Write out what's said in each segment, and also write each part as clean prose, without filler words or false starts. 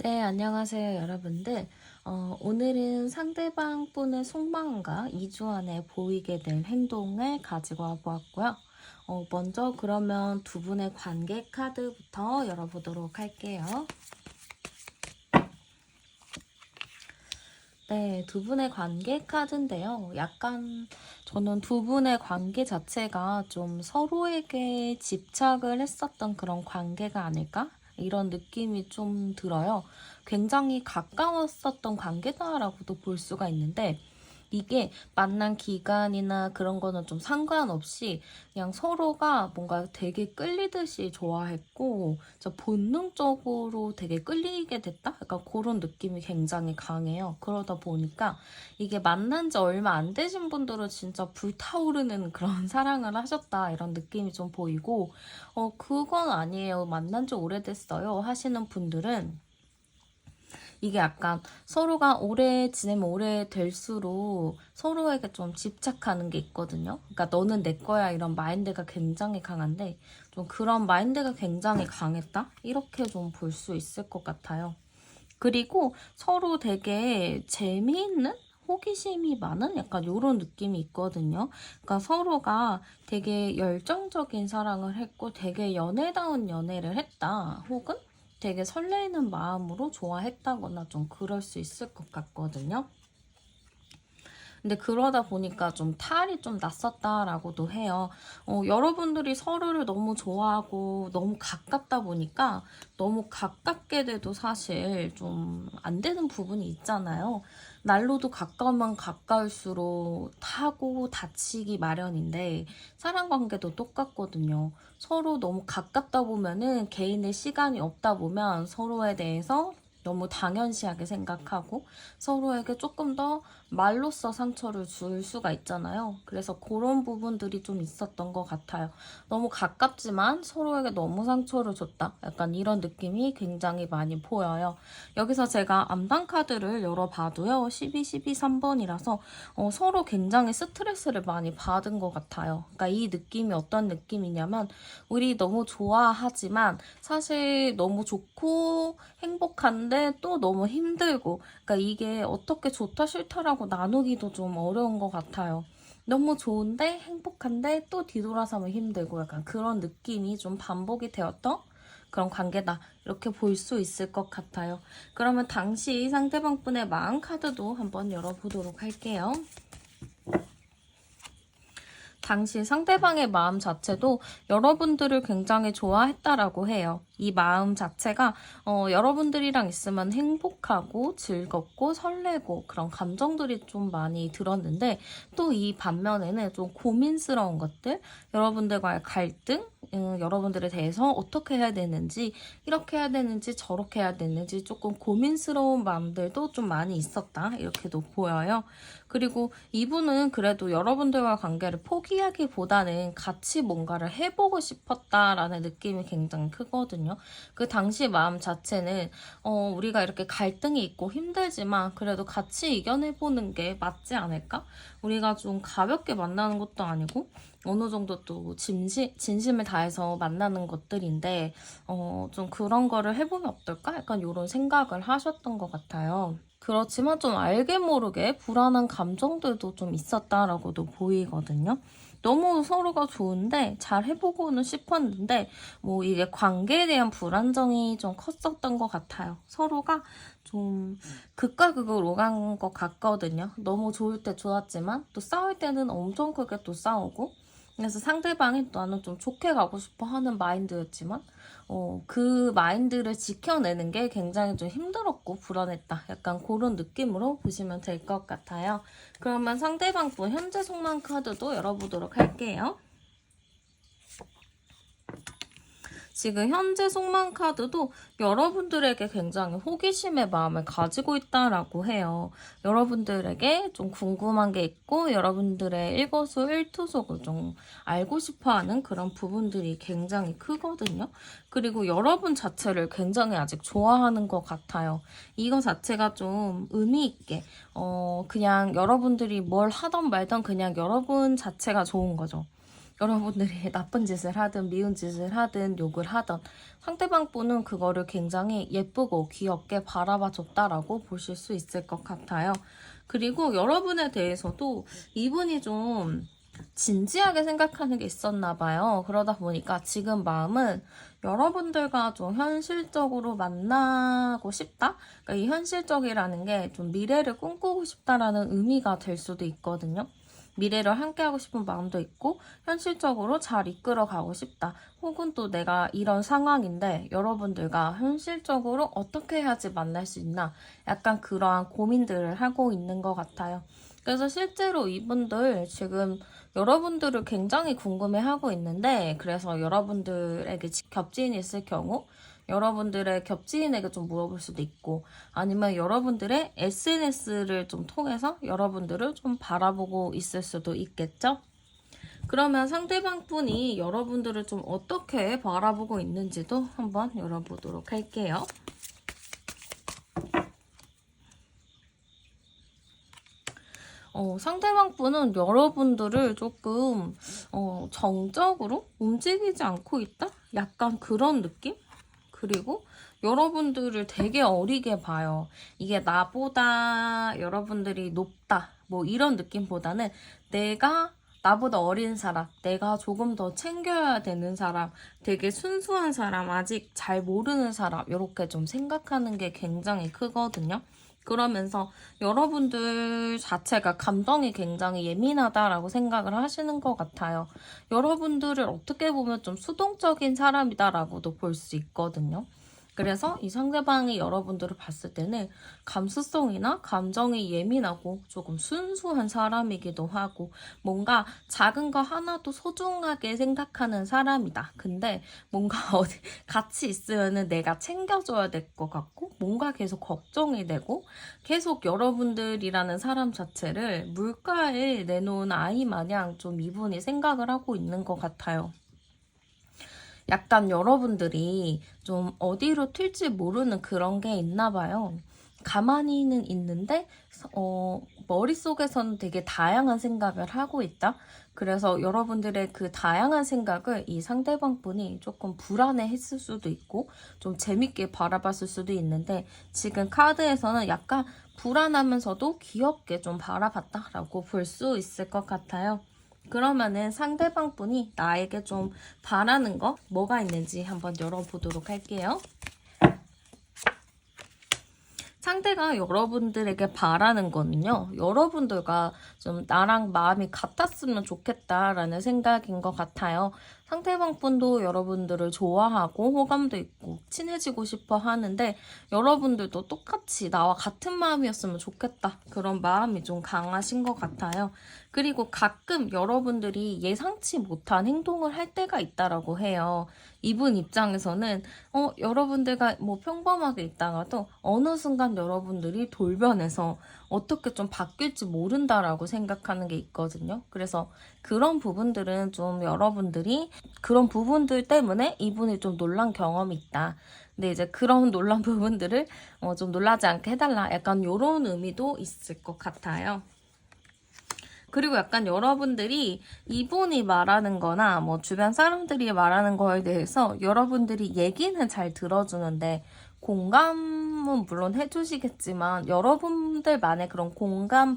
네, 안녕하세요, 여러분들. 오늘은 상대방 분의 속마음과 2주 안에 보이게 될 행동을 가지고 와보았고요. 먼저 그러면 두 분의 관계 카드부터 열어보도록 할게요. 네, 두 분의 관계 카드인데요. 약간 저는 두 분의 관계 자체가 좀 서로에게 집착을 했었던 그런 관계가 아닐까? 이런 느낌이 좀 들어요. 굉장히 가까웠었던 관계다라고도 볼 수가 있는데, 이게 만난 기간이나 그런 거는 좀 상관없이 그냥 서로가 뭔가 되게 끌리듯이 좋아했고 저 본능적으로 되게 끌리게 됐다? 약간 그런 느낌이 굉장히 강해요. 그러다 보니까 이게 만난 지 얼마 안 되신 분들은 진짜 불타오르는 그런 사랑을 하셨다 이런 느낌이 좀 보이고 그건 아니에요. 만난 지 오래됐어요 하시는 분들은 이게 약간 서로가 오래 지내면 오래 될수록 서로에게 좀 집착하는 게 있거든요. 그러니까 너는 내 거야 이런 마인드가 굉장히 강한데 좀 그런 마인드가 굉장히 강했다? 이렇게 좀 볼 수 있을 것 같아요. 그리고 서로 되게 재미있는? 호기심이 많은 약간 이런 느낌이 있거든요. 그러니까 서로가 되게 열정적인 사랑을 했고 되게 연애다운 연애를 했다. 혹은 되게 설레이는 마음으로 좋아했다거나 좀 그럴 수 있을 것 같거든요. 근데 그러다 보니까 좀 탈이 좀 났었다라고도 해요. 여러분들이 서로를 너무 좋아하고 너무 가깝다 보니까 너무 가깝게 돼도 사실 좀 안 되는 부분이 있잖아요. 날로도 가까우면 가까울수록 타고 다치기 마련인데 사랑 관계도 똑같거든요. 서로 너무 가깝다 보면은 개인의 시간이 없다 보면 서로에 대해서 너무 당연시하게 생각하고 서로에게 조금 더 말로써 상처를 줄 수가 있잖아요. 그래서 그런 부분들이 좀 있었던 것 같아요. 너무 가깝지만 서로에게 너무 상처를 줬다. 약간 이런 느낌이 굉장히 많이 보여요. 여기서 제가 암단 카드를 열어봐도요. 12, 12, 3번이라서 서로 굉장히 스트레스를 많이 받은 것 같아요. 그러니까 이 느낌이 어떤 느낌이냐면 우리 너무 좋아하지만 사실 너무 좋고 행복한데 또 너무 힘들고 그러니까 이게 어떻게 좋다 싫다라고 나누기도 좀 어려운 것 같아요. 너무 좋은데 행복한데 또 뒤돌아서면 힘들고 약간 그런 느낌이 좀 반복이 되었던 그런 관계다. 이렇게 볼 수 있을 것 같아요. 그러면 당시 상대방분의 마음 카드도 한번 열어보도록 할게요. 당시 상대방의 마음 자체도 여러분들을 굉장히 좋아했다라고 해요. 이 마음 자체가 여러분들이랑 있으면 행복하고 즐겁고 설레고 그런 감정들이 좀 많이 들었는데 또 이 반면에는 좀 고민스러운 것들, 여러분들과의 갈등, 여러분들에 대해서 어떻게 해야 되는지, 이렇게 해야 되는지 저렇게 해야 되는지 조금 고민스러운 마음들도 좀 많이 있었다. 이렇게도 보여요. 그리고 이분은 그래도 여러분들과 관계를 포기하기보다는 같이 뭔가를 해보고 싶었다라는 느낌이 굉장히 크거든요. 그 당시 마음 자체는 우리가 이렇게 갈등이 있고 힘들지만 그래도 같이 이겨내보는 게 맞지 않을까? 우리가 좀 가볍게 만나는 것도 아니고 어느 정도 또 진심을 다해서 만나는 것들인데 좀 그런 거를 해보면 어떨까? 약간 이런 생각을 하셨던 것 같아요. 그렇지만 좀 알게 모르게 불안한 감정들도 좀 있었다라고도 보이거든요. 너무 서로가 좋은데 잘 해보고는 싶었는데 뭐 이게 관계에 대한 불안정이 좀 컸었던 것 같아요. 서로가 좀 극과 극으로 오간 것 같거든요. 너무 좋을 때 좋았지만 또 싸울 때는 엄청 크게 또 싸우고 그래서 상대방이 나는 좀 좋게 가고 싶어 하는 마인드였지만 그 마인드를 지켜내는 게 굉장히 좀 힘들었고 불안했다. 약간 그런 느낌으로 보시면 될 것 같아요. 그러면 상대방 분 현재 속만 카드도 열어보도록 할게요. 지금 현재 속만 카드도 여러분들에게 굉장히 호기심의 마음을 가지고 있다라고 해요. 여러분들에게 좀 궁금한 게 있고 여러분들의 일거수일투족을 좀 알고 싶어하는 그런 부분들이 굉장히 크거든요. 그리고 여러분 자체를 굉장히 아직 좋아하는 것 같아요. 이거 자체가 좀 의미 있게 그냥 여러분들이 뭘 하던 말던 그냥 여러분 자체가 좋은 거죠. 여러분들이 나쁜 짓을 하든 미운 짓을 하든 욕을 하든 상대방 분은 그거를 굉장히 예쁘고 귀엽게 바라봐 줬다라고 보실 수 있을 것 같아요. 그리고 여러분에 대해서도 이분이 좀 진지하게 생각하는 게 있었나 봐요. 그러다 보니까 지금 마음은 여러분들과 좀 현실적으로 만나고 싶다? 그러니까 이 현실적이라는 게 좀 미래를 꿈꾸고 싶다라는 의미가 될 수도 있거든요. 미래를 함께하고 싶은 마음도 있고 현실적으로 잘 이끌어 가고 싶다. 혹은 또 내가 이런 상황인데 여러분들과 현실적으로 어떻게 해야지 만날 수 있나? 약간 그러한 고민들을 하고 있는 것 같아요. 그래서 실제로 이분들 지금 여러분들을 굉장히 궁금해하고 있는데 그래서 여러분들에게 겹지인이 있을 경우 여러분들의 겹지인에게 좀 물어볼 수도 있고 아니면 여러분들의 SNS를 좀 통해서 여러분들을 좀 바라보고 있을 수도 있겠죠? 그러면 상대방 분이 여러분들을 좀 어떻게 바라보고 있는지도 한번 열어보도록 할게요. 상대방 분은 여러분들을 조금 정적으로 움직이지 않고 있다? 약간 그런 느낌? 그리고 여러분들을 되게 어리게 봐요. 이게 나보다 여러분들이 높다. 뭐 이런 느낌보다는 내가 나보다 어린 사람, 내가 조금 더 챙겨야 되는 사람, 되게 순수한 사람, 아직 잘 모르는 사람, 이렇게 좀 생각하는 게 굉장히 크거든요. 그러면서 여러분들 자체가 감정이 굉장히 예민하다라고 생각을 하시는 것 같아요. 여러분들을 어떻게 보면 좀 수동적인 사람이다라고도 볼 수 있거든요. 그래서 이 상대방이 여러분들을 봤을 때는 감수성이나 감정이 예민하고 조금 순수한 사람이기도 하고 뭔가 작은 거 하나도 소중하게 생각하는 사람이다. 근데 뭔가 어디 같이 있으면은 내가 챙겨줘야 될 것 같고 뭔가 계속 걱정이 되고 계속 여러분들이라는 사람 자체를 물가에 내놓은 아이 마냥 좀 이분이 생각을 하고 있는 것 같아요. 약간 여러분들이 좀 어디로 튈지 모르는 그런 게 있나 봐요. 가만히는 있는데 머릿속에서는 되게 다양한 생각을 하고 있다. 그래서 여러분들의 그 다양한 생각을 이 상대방 분이 조금 불안해했을 수도 있고 좀 재밌게 바라봤을 수도 있는데 지금 카드에서는 약간 불안하면서도 귀엽게 좀 바라봤다라고 볼 수 있을 것 같아요. 그러면은 상대방 분이 나에게 좀 바라는 거 뭐가 있는지 한번 열어보도록 할게요. 상대가 여러분들에게 바라는 거는요, 여러분들과 좀 나랑 마음이 같았으면 좋겠다라는 생각인 것 같아요. 상대방 분도 여러분들을 좋아하고 호감도 있고 친해지고 싶어 하는데 여러분들도 똑같이 나와 같은 마음이었으면 좋겠다. 그런 마음이 좀 강하신 것 같아요. 그리고 가끔 여러분들이 예상치 못한 행동을 할 때가 있다라고 해요. 이분 입장에서는 여러분들과 뭐 평범하게 있다가도 어느 순간 여러분들이 돌변해서 어떻게 좀 바뀔지 모른다라고 생각하는 게 있거든요. 그래서 그런 부분들은 좀 여러분들이 그런 부분들 때문에 이분이 좀 놀란 경험이 있다. 근데 이제 그런 놀란 부분들을 좀 놀라지 않게 해달라. 약간 이런 의미도 있을 것 같아요. 그리고 약간 여러분들이 이분이 말하는 거나 뭐 주변 사람들이 말하는 거에 대해서 여러분들이 얘기는 잘 들어주는데 공감은 물론 해주시겠지만 여러분들만의 그런 공감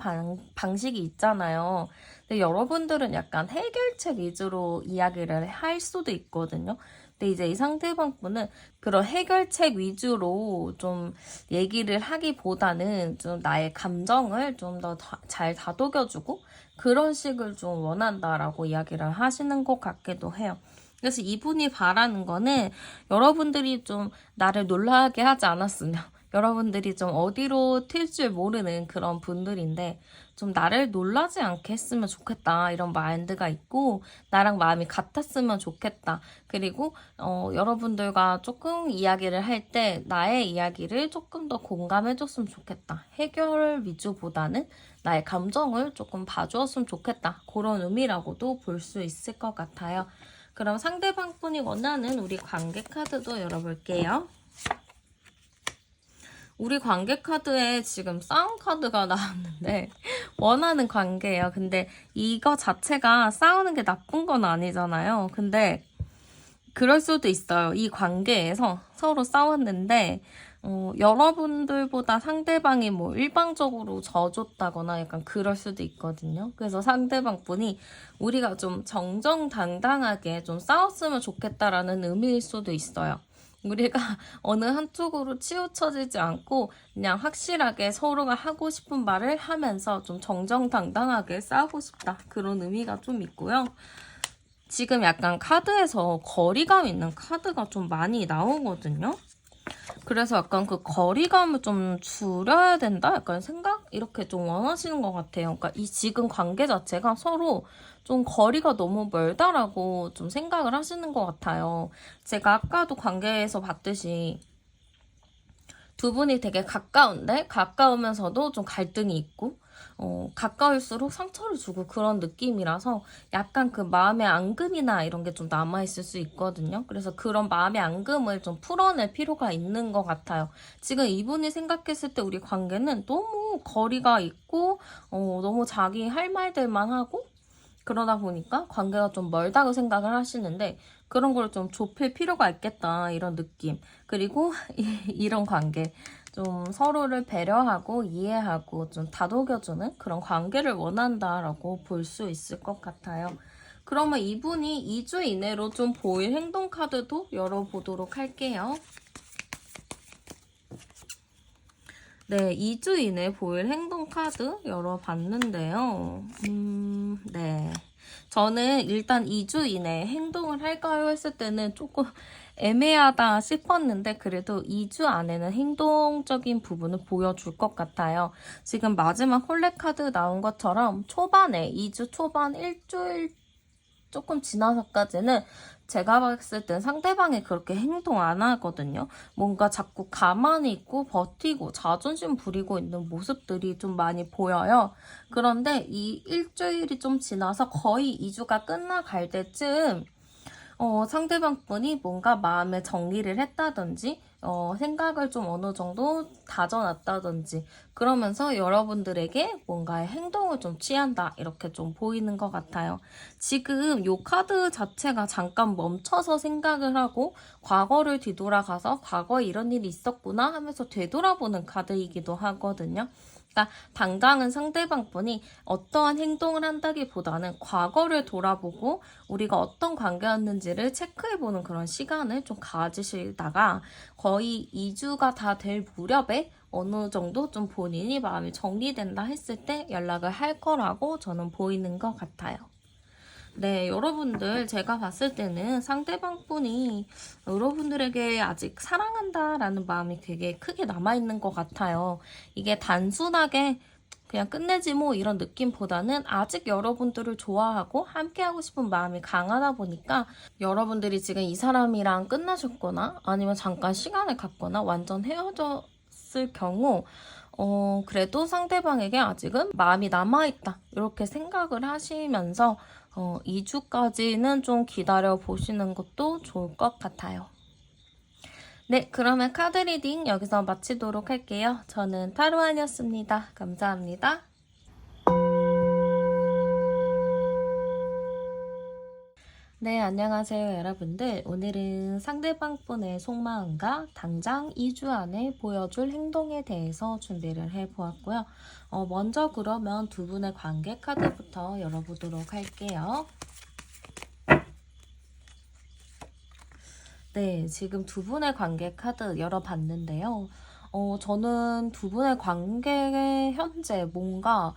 방식이 있잖아요. 근데 여러분들은 약간 해결책 위주로 이야기를 할 수도 있거든요. 근데 이제 이 상대방 분은 그런 해결책 위주로 좀 얘기를 하기보다는 좀 나의 감정을 좀 더 잘 다독여주고 그런 식을 좀 원한다라고 이야기를 하시는 것 같기도 해요. 그래서 이분이 바라는 거는 여러분들이 좀 나를 놀라게 하지 않았으면 여러분들이 좀 어디로 튈 줄 모르는 그런 분들인데 좀 나를 놀라지 않게 했으면 좋겠다 이런 마인드가 있고 나랑 마음이 같았으면 좋겠다. 그리고 여러분들과 조금 이야기를 할 때 나의 이야기를 조금 더 공감해줬으면 좋겠다. 해결 위주보다는 나의 감정을 조금 봐주었으면 좋겠다. 그런 의미라고도 볼 수 있을 것 같아요. 그럼 상대방 분이 원하는 우리 관계 카드도 열어볼게요. 우리 관계 카드에 지금 싸움 카드가 나왔는데 원하는 관계예요. 근데 이거 자체가 싸우는 게 나쁜 건 아니잖아요. 근데 그럴 수도 있어요. 이 관계에서 서로 싸웠는데 여러분들보다 상대방이 뭐 일방적으로 져줬다거나 약간 그럴 수도 있거든요. 그래서 상대방 분이 우리가 좀 정정당당하게 좀 싸웠으면 좋겠다라는 의미일 수도 있어요. 우리가 어느 한쪽으로 치우쳐지지 않고 그냥 확실하게 서로가 하고 싶은 말을 하면서 좀 정정당당하게 싸우고 싶다. 그런 의미가 좀 있고요. 지금 약간 카드에서 거리감 있는 카드가 좀 많이 나오거든요. 그래서 약간 그 거리감을 좀 줄여야 된다? 약간 생각? 이렇게 좀 원하시는 것 같아요. 그러니까 이 지금 관계 자체가 서로 좀 거리가 너무 멀다라고 좀 생각을 하시는 것 같아요. 제가 아까도 관계에서 봤듯이 두 분이 되게 가까운데 가까우면서도 좀 갈등이 있고 가까울수록 상처를 주고 그런 느낌이라서 약간 그 마음의 앙금이나 이런 게 좀 남아있을 수 있거든요. 그래서 그런 마음의 앙금을 좀 풀어낼 필요가 있는 것 같아요. 지금 이분이 생각했을 때 우리 관계는 너무 거리가 있고 너무 자기 할 말들만 하고 그러다 보니까 관계가 좀 멀다고 생각을 하시는데 그런 걸 좀 좁힐 필요가 있겠다 이런 느낌. 그리고 이런 관계 좀 서로를 배려하고 이해하고 좀 다독여주는 그런 관계를 원한다라고 볼 수 있을 것 같아요. 그러면 이분이 2주 이내로 좀 보일 행동 카드도 열어보도록 할게요. 네, 2주 이내 보일 행동 카드 열어봤는데요. 네. 저는 일단 2주 이내 행동을 할까요? 했을 때는 조금 애매하다 싶었는데 그래도 2주 안에는 행동적인 부분을 보여줄 것 같아요. 지금 마지막 홀레 카드 나온 것처럼 초반에 2주 초반 일주일 조금 지나서까지는 제가 봤을 땐 상대방이 그렇게 행동 안 하거든요. 뭔가 자꾸 가만히 있고 버티고 자존심 부리고 있는 모습들이 좀 많이 보여요. 그런데 이 일주일이 좀 지나서 거의 2주가 끝나갈 때쯤 상대방 분이 뭔가 마음의 정리를 했다든지 생각을 좀 어느 정도 다져놨다든지 그러면서 여러분들에게 뭔가의 행동을 좀 취한다 이렇게 좀 보이는 것 같아요. 지금 이 카드 자체가 잠깐 멈춰서 생각을 하고 과거를 뒤돌아가서 과거에 이런 일이 있었구나 하면서 되돌아보는 카드이기도 하거든요. 그러니까 당장은 상대방 분이 어떠한 행동을 한다기보다는 과거를 돌아보고 우리가 어떤 관계였는지를 체크해보는 그런 시간을 좀 가지시다가 거의 2주가 다 될 무렵에 어느 정도 좀 본인이 마음이 정리된다 했을 때 연락을 할 거라고 저는 보이는 것 같아요. 네, 여러분들 제가 봤을 때는 상대방 분이 여러분들에게 아직 사랑한다라는 마음이 되게 크게 남아있는 것 같아요. 이게 단순하게 그냥 끝내지 뭐 이런 느낌보다는 아직 여러분들을 좋아하고 함께하고 싶은 마음이 강하다 보니까 여러분들이 지금 이 사람이랑 끝나셨거나 아니면 잠깐 시간을 갖거나 완전 헤어졌을 경우 그래도 상대방에게 아직은 마음이 남아있다 이렇게 생각을 하시면서 2주까지는 좀 기다려 보시는 것도 좋을 것 같아요. 네, 그러면 카드 리딩 여기서 마치도록 할게요. 저는 타로안이었습니다. 감사합니다. 네, 안녕하세요, 여러분들. 오늘은 상대방 분의 속마음과 당장 2주 안에 보여줄 행동에 대해서 준비를 해보았고요. 먼저 그러면 두 분의 관계 카드부터 열어보도록 할게요. 네, 지금 두 분의 관계 카드 열어봤는데요. 저는 두 분의 관계에 현재 뭔가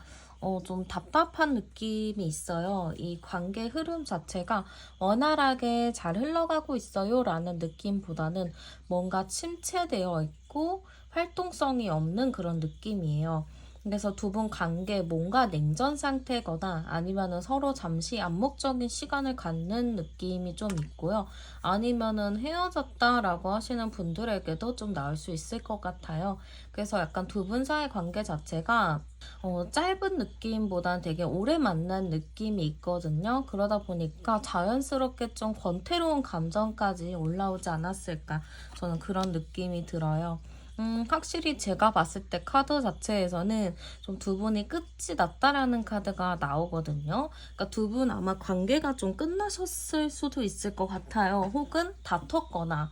좀 답답한 느낌이 있어요. 이 관계 흐름 자체가 원활하게 잘 흘러가고 있어요 라는 느낌보다는 뭔가 침체되어 있고 활동성이 없는 그런 느낌이에요. 그래서 두 분 관계에 뭔가 냉전 상태거나 아니면은 서로 잠시 암묵적인 시간을 갖는 느낌이 좀 있고요. 아니면은 헤어졌다라고 하시는 분들에게도 좀 나올 수 있을 것 같아요. 그래서 약간 두 분 사이 관계 자체가 짧은 느낌보단 되게 오래 만난 느낌이 있거든요. 그러다 보니까 자연스럽게 좀 권태로운 감정까지 올라오지 않았을까 저는 그런 느낌이 들어요. 확실히 제가 봤을 때 카드 자체에서는 좀 두 분이 끝이 났다라는 카드가 나오거든요. 그러니까 두 분 아마 관계가 좀 끝나셨을 수도 있을 것 같아요. 혹은 다퉜거나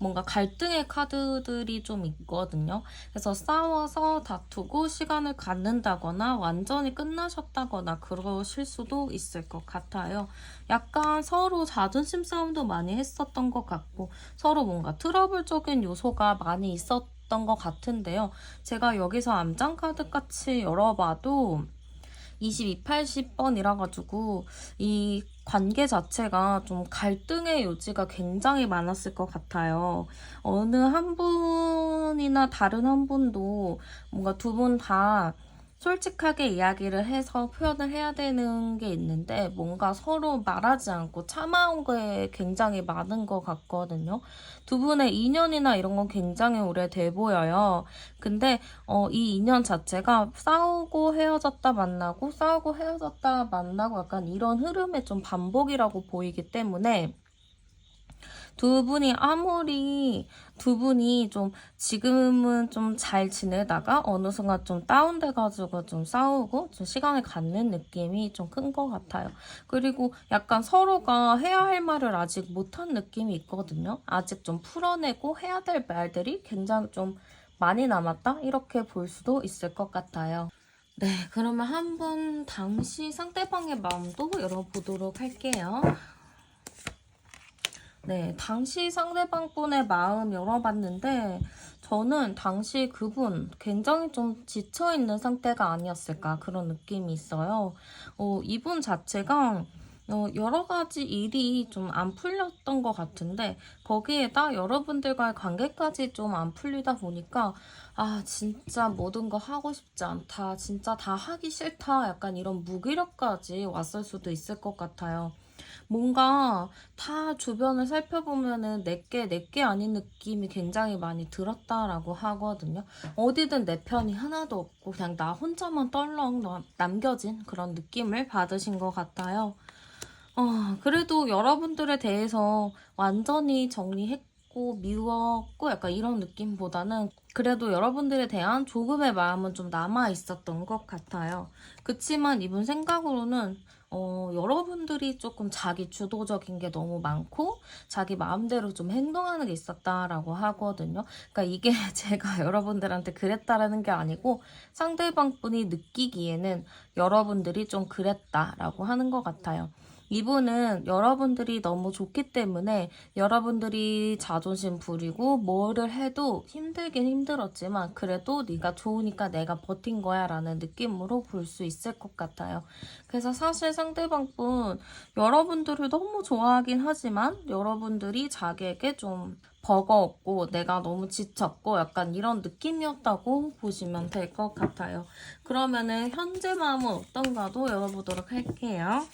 뭔가 갈등의 카드들이 좀 있거든요. 그래서 싸워서 다투고 시간을 갖는다거나 완전히 끝나셨다거나 그러실 수도 있을 것 같아요. 약간 서로 자존심 싸움도 많이 했었던 것 같고 서로 뭔가 트러블적인 요소가 많이 있었던 것 같은데요. 제가 여기서 암장 카드 같이 열어봐도 22, 80번이라 가지고 이 관계 자체가 좀 갈등의 요지가 굉장히 많았을 것 같아요. 어느 한 분이나 다른 한 분도 뭔가 두 분 다 솔직하게 이야기를 해서 표현을 해야 되는 게 있는데 뭔가 서로 말하지 않고 참아온 게 굉장히 많은 것 같거든요. 두 분의 인연이나 이런 건 굉장히 오래돼 보여요. 근데 이 인연 자체가 싸우고 헤어졌다 만나고 싸우고 헤어졌다 만나고 약간 이런 흐름의 좀 반복이라고 보이기 때문에 두 분이 좀 지금은 좀 잘 지내다가 어느 순간 좀 다운돼가지고 좀 싸우고 좀 시간을 갖는 느낌이 좀 큰 것 같아요. 그리고 약간 서로가 해야 할 말을 아직 못한 느낌이 있거든요. 아직 좀 풀어내고 해야 될 말들이 굉장히 좀 많이 남았다? 이렇게 볼 수도 있을 것 같아요. 네, 그러면 한번 당시 상대방의 마음도 열어보도록 할게요. 네, 당시 상대방분의 마음 열어봤는데 저는 당시 그분 굉장히 좀 지쳐있는 상태가 아니었을까 그런 느낌이 있어요. 이분 자체가 여러 가지 일이 좀 안 풀렸던 것 같은데 거기에다 여러분들과의 관계까지 좀 안 풀리다 보니까 아 진짜 모든 거 하고 싶지 않다. 진짜 다 하기 싫다. 약간 이런 무기력까지 왔을 수도 있을 것 같아요. 뭔가 다 주변을 살펴보면은 내게 아닌 느낌이 굉장히 많이 들었다라고 하거든요. 어디든 내 편이 하나도 없고 그냥 나 혼자만 떨렁 남겨진 그런 느낌을 받으신 것 같아요. 그래도 여러분들에 대해서 완전히 정리했고 미웠고 약간 이런 느낌보다는 그래도 여러분들에 대한 조금의 마음은 좀 남아 있었던 것 같아요. 그치만 이분 생각으로는 여러분들이 조금 자기 주도적인 게 너무 많고 자기 마음대로 좀 행동하는 게 있었다라고 하거든요. 그러니까 이게 제가 여러분들한테 그랬다라는 게 아니고 상대방 분이 느끼기에는 여러분들이 좀 그랬다라고 하는 것 같아요. 이분은 여러분들이 너무 좋기 때문에 여러분들이 자존심 부리고 뭐를 해도 힘들긴 힘들었지만 그래도 네가 좋으니까 내가 버틴 거야 라는 느낌으로 볼 수 있을 것 같아요. 그래서 사실 상대방분 여러분들을 너무 좋아하긴 하지만 여러분들이 자기에게 좀 버거웠고 내가 너무 지쳤고 약간 이런 느낌이었다고 보시면 될 것 같아요. 그러면은 현재 마음은 어떤가도 열어보도록 할게요.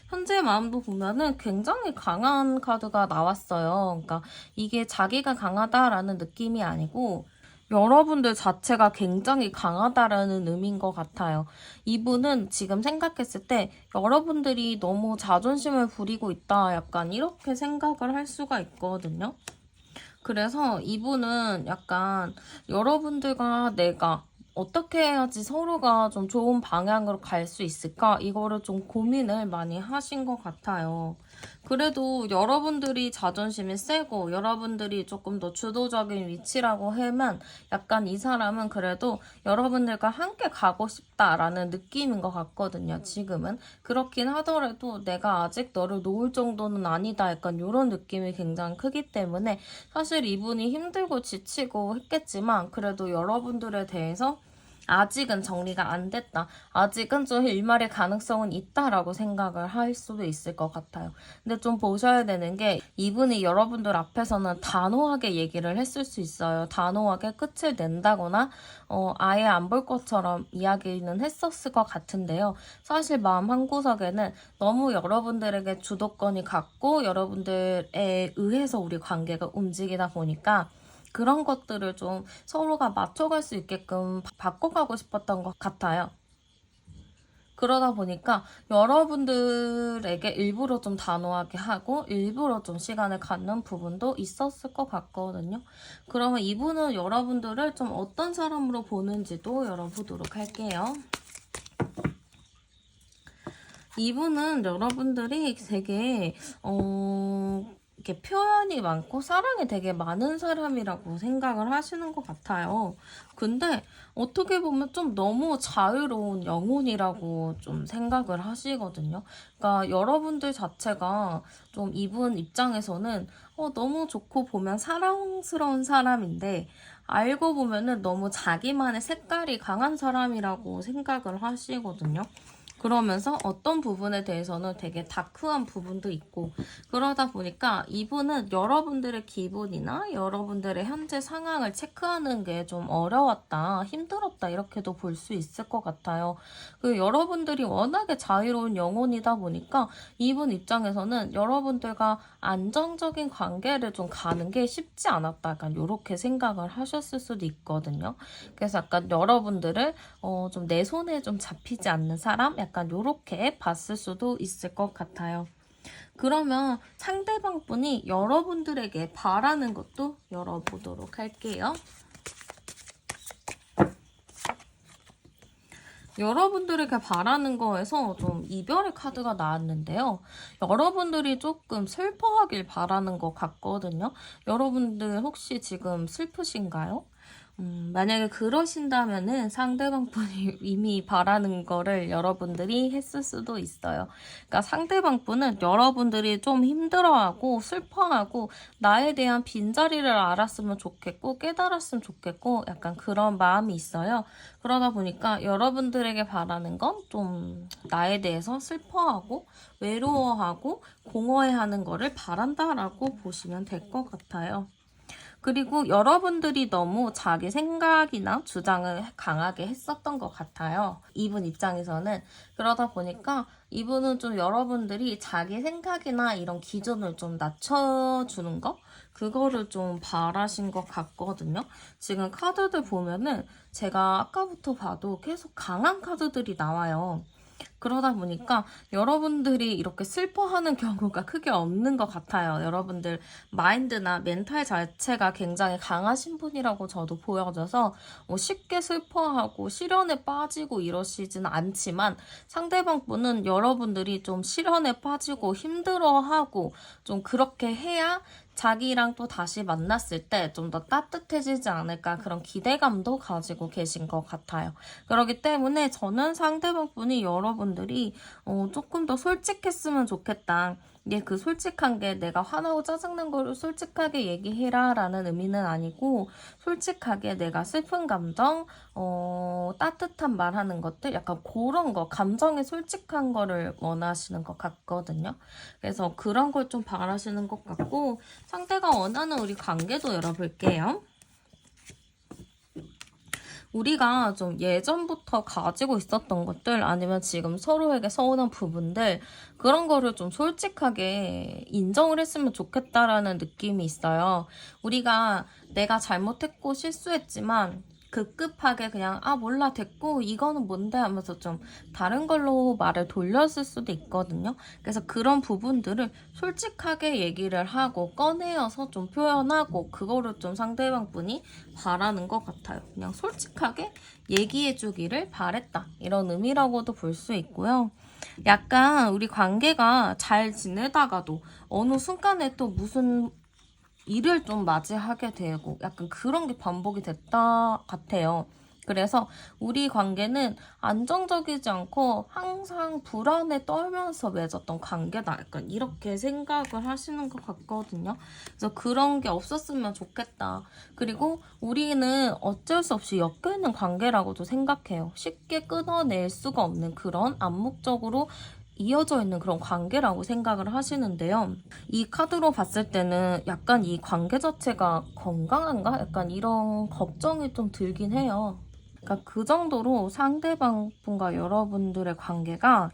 현재 마음도 보면은 굉장히 강한 카드가 나왔어요. 그러니까 이게 자기가 강하다라는 느낌이 아니고 여러분들 자체가 굉장히 강하다라는 의미인 것 같아요. 이분은 지금 생각했을 때 여러분들이 너무 자존심을 부리고 있다. 약간 이렇게 생각을 할 수가 있거든요. 그래서 이분은 약간 여러분들과 내가 어떻게 해야지 서로가 좀 좋은 방향으로 갈 수 있을까? 이거를 좀 고민을 많이 하신 것 같아요. 그래도 여러분들이 자존심이 세고 여러분들이 조금 더 주도적인 위치라고 하면 약간 이 사람은 그래도 여러분들과 함께 가고 싶다라는 느낌인 것 같거든요. 지금은. 그렇긴 하더라도 내가 아직 너를 놓을 정도는 아니다. 약간 이런 느낌이 굉장히 크기 때문에 사실 이분이 힘들고 지치고 했겠지만 그래도 여러분들에 대해서 아직은 정리가 안 됐다. 아직은 좀 일말의 가능성은 있다라고 생각을 할 수도 있을 것 같아요. 근데 좀 보셔야 되는 게 이분이 여러분들 앞에서는 단호하게 얘기를 했을 수 있어요. 단호하게 끝을 낸다거나 아예 안 볼 것처럼 이야기는 했었을 것 같은데요. 사실 마음 한구석에는 너무 여러분들에게 주도권이 갔고 여러분들에 의해서 우리 관계가 움직이다 보니까 그런 것들을 좀 서로가 맞춰갈 수 있게끔 바꿔가고 싶었던 것 같아요. 그러다 보니까 여러분들에게 일부러 좀 단호하게 하고 일부러 좀 시간을 갖는 부분도 있었을 것 같거든요. 그러면 이분은 여러분들을 좀 어떤 사람으로 보는지도 열어보도록 할게요. 이분은 여러분들이 되게 이렇게 표현이 많고 사랑이 되게 많은 사람이라고 생각을 하시는 것 같아요. 근데 어떻게 보면 좀 너무 자유로운 영혼이라고 좀 생각을 하시거든요. 그러니까 여러분들 자체가 좀 이분 입장에서는 너무 좋고 보면 사랑스러운 사람인데 알고 보면은 너무 자기만의 색깔이 강한 사람이라고 생각을 하시거든요. 그러면서 어떤 부분에 대해서는 되게 다크한 부분도 있고, 그러다 보니까 이분은 여러분들의 기분이나 여러분들의 현재 상황을 체크하는 게 좀 어려웠다, 힘들었다 이렇게도 볼 수 있을 것 같아요. 여러분들이 워낙에 자유로운 영혼이다 보니까 이분 입장에서는 여러분들과 안정적인 관계를 좀 가는 게 쉽지 않았다, 약간 이렇게 생각을 하셨을 수도 있거든요. 그래서 약간 여러분들을 좀 내 손에 좀 잡히지 않는 사람? 약간 요렇게 봤을 수도 있을 것 같아요. 그러면 상대방 분이 여러분들에게 바라는 것도 열어보도록 할게요. 여러분들에게 바라는 거에서 좀 이별의 카드가 나왔는데요. 여러분들이 조금 슬퍼하길 바라는 것 같거든요. 여러분들 혹시 지금 슬프신가요? 만약에 그러신다면은 상대방 분이 이미 바라는 거를 여러분들이 했을 수도 있어요. 그러니까 상대방 분은 여러분들이 좀 힘들어하고 슬퍼하고 나에 대한 빈자리를 알았으면 좋겠고 깨달았으면 좋겠고 약간 그런 마음이 있어요. 그러다 보니까 여러분들에게 바라는 건 좀 나에 대해서 슬퍼하고 외로워하고 공허해하는 거를 바란다라고 보시면 될 것 같아요. 그리고 여러분들이 너무 자기 생각이나 주장을 강하게 했었던 것 같아요. 이분 입장에서는. 그러다 보니까 이분은 좀 여러분들이 자기 생각이나 이런 기준을 좀 낮춰주는 거? 그거를 좀 바라신 것 같거든요. 지금 카드들 보면은 제가 아까부터 봐도 계속 강한 카드들이 나와요. 그러다 보니까 여러분들이 이렇게 슬퍼하는 경우가 크게 없는 것 같아요. 여러분들 마인드나 멘탈 자체가 굉장히 강하신 분이라고 저도 보여져서 쉽게 슬퍼하고 시련에 빠지고 이러시지는 않지만 상대방 분은 여러분들이 좀 시련에 빠지고 힘들어하고 좀 그렇게 해야 자기랑 또 다시 만났을 때 좀 더 따뜻해지지 않을까 그런 기대감도 가지고 계신 것 같아요. 그렇기 때문에 저는 상대방 분이 여러분들이 조금 더 솔직했으면 좋겠다. 이게 그 솔직한 게 내가 화나고 짜증난 거를 솔직하게 얘기해라 라는 의미는 아니고 솔직하게 내가 슬픈 감정, 따뜻한 말하는 것들 약간 그런 거 감정에 솔직한 거를 원하시는 것 같거든요. 그래서 그런 걸 좀 바라시는 것 같고 상대가 원하는 우리 관계도 열어볼게요. 우리가 좀 예전부터 가지고 있었던 것들 아니면 지금 서로에게 서운한 부분들 그런 거를 좀 솔직하게 인정을 했으면 좋겠다라는 느낌이 있어요. 우리가 내가 잘못했고 실수했지만 급급하게 그냥 몰라 됐고 이거는 뭔데 하면서 좀 다른 걸로 말을 돌렸을 수도 있거든요. 그래서 그런 부분들을 솔직하게 얘기를 하고 꺼내어서 좀 표현하고 그거를 좀 상대방 분이 바라는 것 같아요. 그냥 솔직하게 얘기해주기를 바랬다 이런 의미라고도 볼 수 있고요. 약간 우리 관계가 잘 지내다가도 어느 순간에 또 무슨 일을 좀 맞이하게 되고 약간 그런 게 반복이 됐다 같아요. 그래서 우리 관계는 안정적이지 않고 항상 불안에 떨면서 맺었던 관계다. 약간 이렇게 생각을 하시는 것 같거든요. 그래서 그런 게 없었으면 좋겠다. 그리고 우리는 어쩔 수 없이 엮여있는 관계라고도 생각해요. 쉽게 끊어낼 수가 없는 그런 암묵적으로 이어져 있는 그런 관계라고 생각을 하시는데요. 이 카드로 봤을 때는 약간 이 관계 자체가 건강한가? 약간 이런 걱정이 좀 들긴 해요. 그러니까 그 정도로 상대방 분과 여러분들의 관계가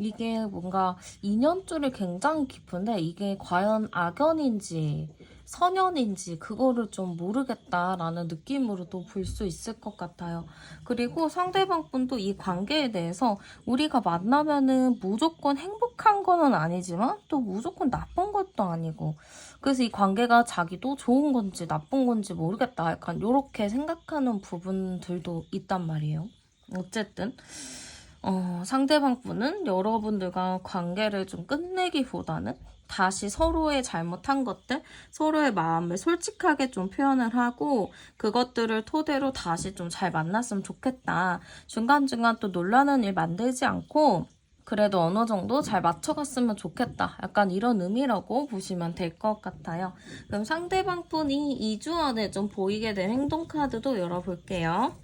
이게 뭔가 인연줄이 굉장히 깊은데 이게 과연 악연인지 선연인지 그거를 좀 모르겠다라는 느낌으로도 볼 수 있을 것 같아요. 그리고 상대방 분도 이 관계에 대해서 우리가 만나면은 무조건 행복한 거는 아니지만 또 무조건 나쁜 것도 아니고, 그래서 이 관계가 자기도 좋은 건지 나쁜 건지 모르겠다 약간 이렇게 생각하는 부분들도 있단 말이에요. 어쨌든 상대방 분은 여러분들과 관계를 좀 끝내기보다는 다시 서로의 잘못한 것들, 서로의 마음을 솔직하게 좀 표현을 하고 그것들을 토대로 다시 좀 잘 만났으면 좋겠다. 중간중간 또 놀라는 일 만들지 않고 그래도 어느 정도 잘 맞춰갔으면 좋겠다. 약간 이런 의미라고 보시면 될 것 같아요. 그럼 상대방 분이 2주 안에 좀 보이게 될 행동 카드도 열어볼게요.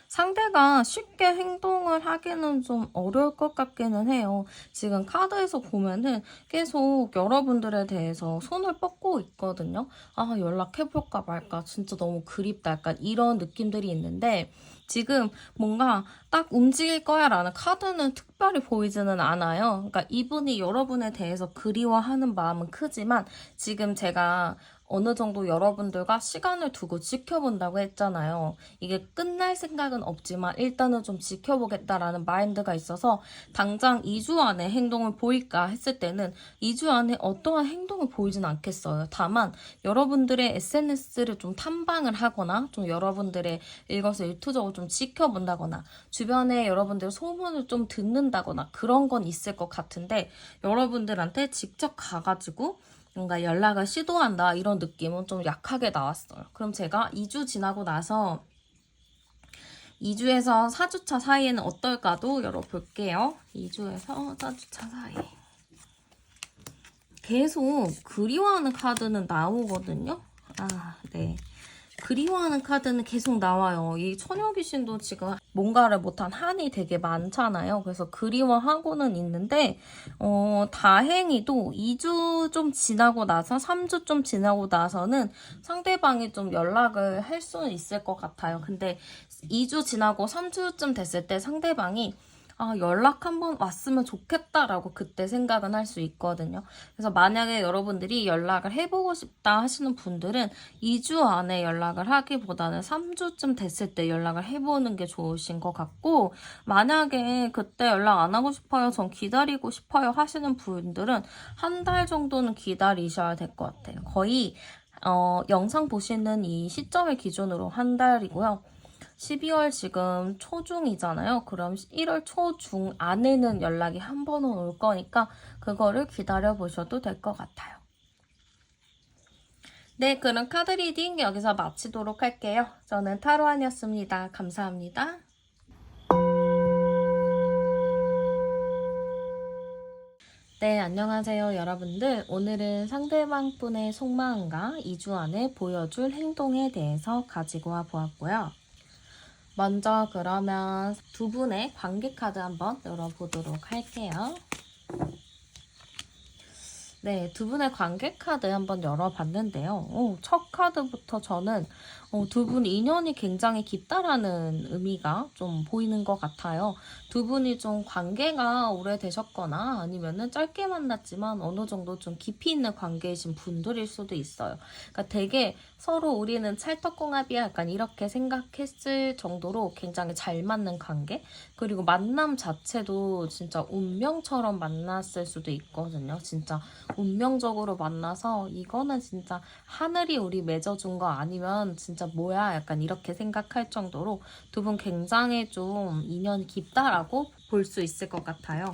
상대가 쉽게 행동을 하기는 좀 어려울 것 같기는 해요. 지금 카드에서 보면은 계속 여러분들에 대해서 손을 뻗고 있거든요. 아, 연락해볼까 말까. 진짜 너무 그립다. 약간 이런 느낌들이 있는데 지금 뭔가 딱 움직일 거야 라는 카드는 특별히 보이지는 않아요. 그러니까 이분이 여러분에 대해서 그리워하는 마음은 크지만 지금 제가 어느 정도 여러분들과 시간을 두고 지켜본다고 했잖아요. 이게 끝날 생각은 없지만 일단은 좀 지켜보겠다라는 마인드가 있어서 당장 2주 안에 행동을 보일까 했을 때는 2주 안에 어떠한 행동을 보이진 않겠어요. 다만 여러분들의 SNS를 좀 탐방을 하거나 좀 여러분들의 일거수일투족을 좀 지켜본다거나 주변에 여러분들 소문을 좀 듣는다거나 그런 건 있을 것 같은데 여러분들한테 직접 가가지고 뭔가 연락을 시도한다 이런 느낌은 좀 약하게 나왔어요. 그럼 제가 2주 지나고 나서 2주에서 4주차 사이에는 어떨까도 열어볼게요. 2주에서 4주차 사이. 계속 그리워하는 카드는 나오거든요. 아, 네. 그리워하는 카드는 계속 나와요. 이 처녀 귀신도 지금 뭔가를 못한 한이 되게 많잖아요. 그래서 그리워하고는 있는데 다행히도 2주 좀 지나고 나서 3주 좀 지나고 나서는 상대방이 좀 연락을 할 수는 있을 것 같아요. 근데 2주 지나고 3주쯤 됐을 때 상대방이 연락 한번 왔으면 좋겠다라고 그때 생각은 할 수 있거든요. 그래서 만약에 여러분들이 연락을 해보고 싶다 하시는 분들은 2주 안에 연락을 하기보다는 3주쯤 됐을 때 연락을 해보는 게 좋으신 것 같고, 만약에 그때 연락 안 하고 싶어요, 전 기다리고 싶어요 하시는 분들은 한 달 정도는 기다리셔야 될 것 같아요. 거의 영상 보시는 이 시점을 기준으로 한 달이고요. 12월 지금 초중이잖아요. 그럼 1월 초중 안에는 연락이 한 번은 올 거니까 그거를 기다려 보셔도 될 것 같아요. 네, 그럼 카드 리딩 여기서 마치도록 할게요. 저는 타로안이었습니다. 감사합니다. 네, 안녕하세요, 여러분들. 오늘은 상대방 분의 속마음과 2주 안에 보여줄 행동에 대해서 가지고 와 보았고요. 먼저 그러면 두 분의 관계 카드 한번 열어보도록 할게요. 네, 두 분의 관계 카드 한번 열어봤는데요. 첫 카드부터 저는 두 분 인연이 굉장히 깊다라는 의미가 좀 보이는 것 같아요. 두 분이 좀 관계가 오래되셨거나 아니면은 짧게 만났지만 어느 정도 좀 깊이 있는 관계이신 분들일 수도 있어요. 그러니까 되게 서로 우리는 찰떡궁합이야 약간 이렇게 생각했을 정도로 굉장히 잘 맞는 관계? 그리고 만남 자체도 진짜 운명처럼 만났을 수도 있거든요. 진짜 운명적으로 만나서 이거는 진짜 하늘이 우리 맺어준 거 아니면 진짜 뭐야 약간 이렇게 생각할 정도로 두 분 굉장히 좀 인연이 깊다라고 볼 수 있을 것 같아요.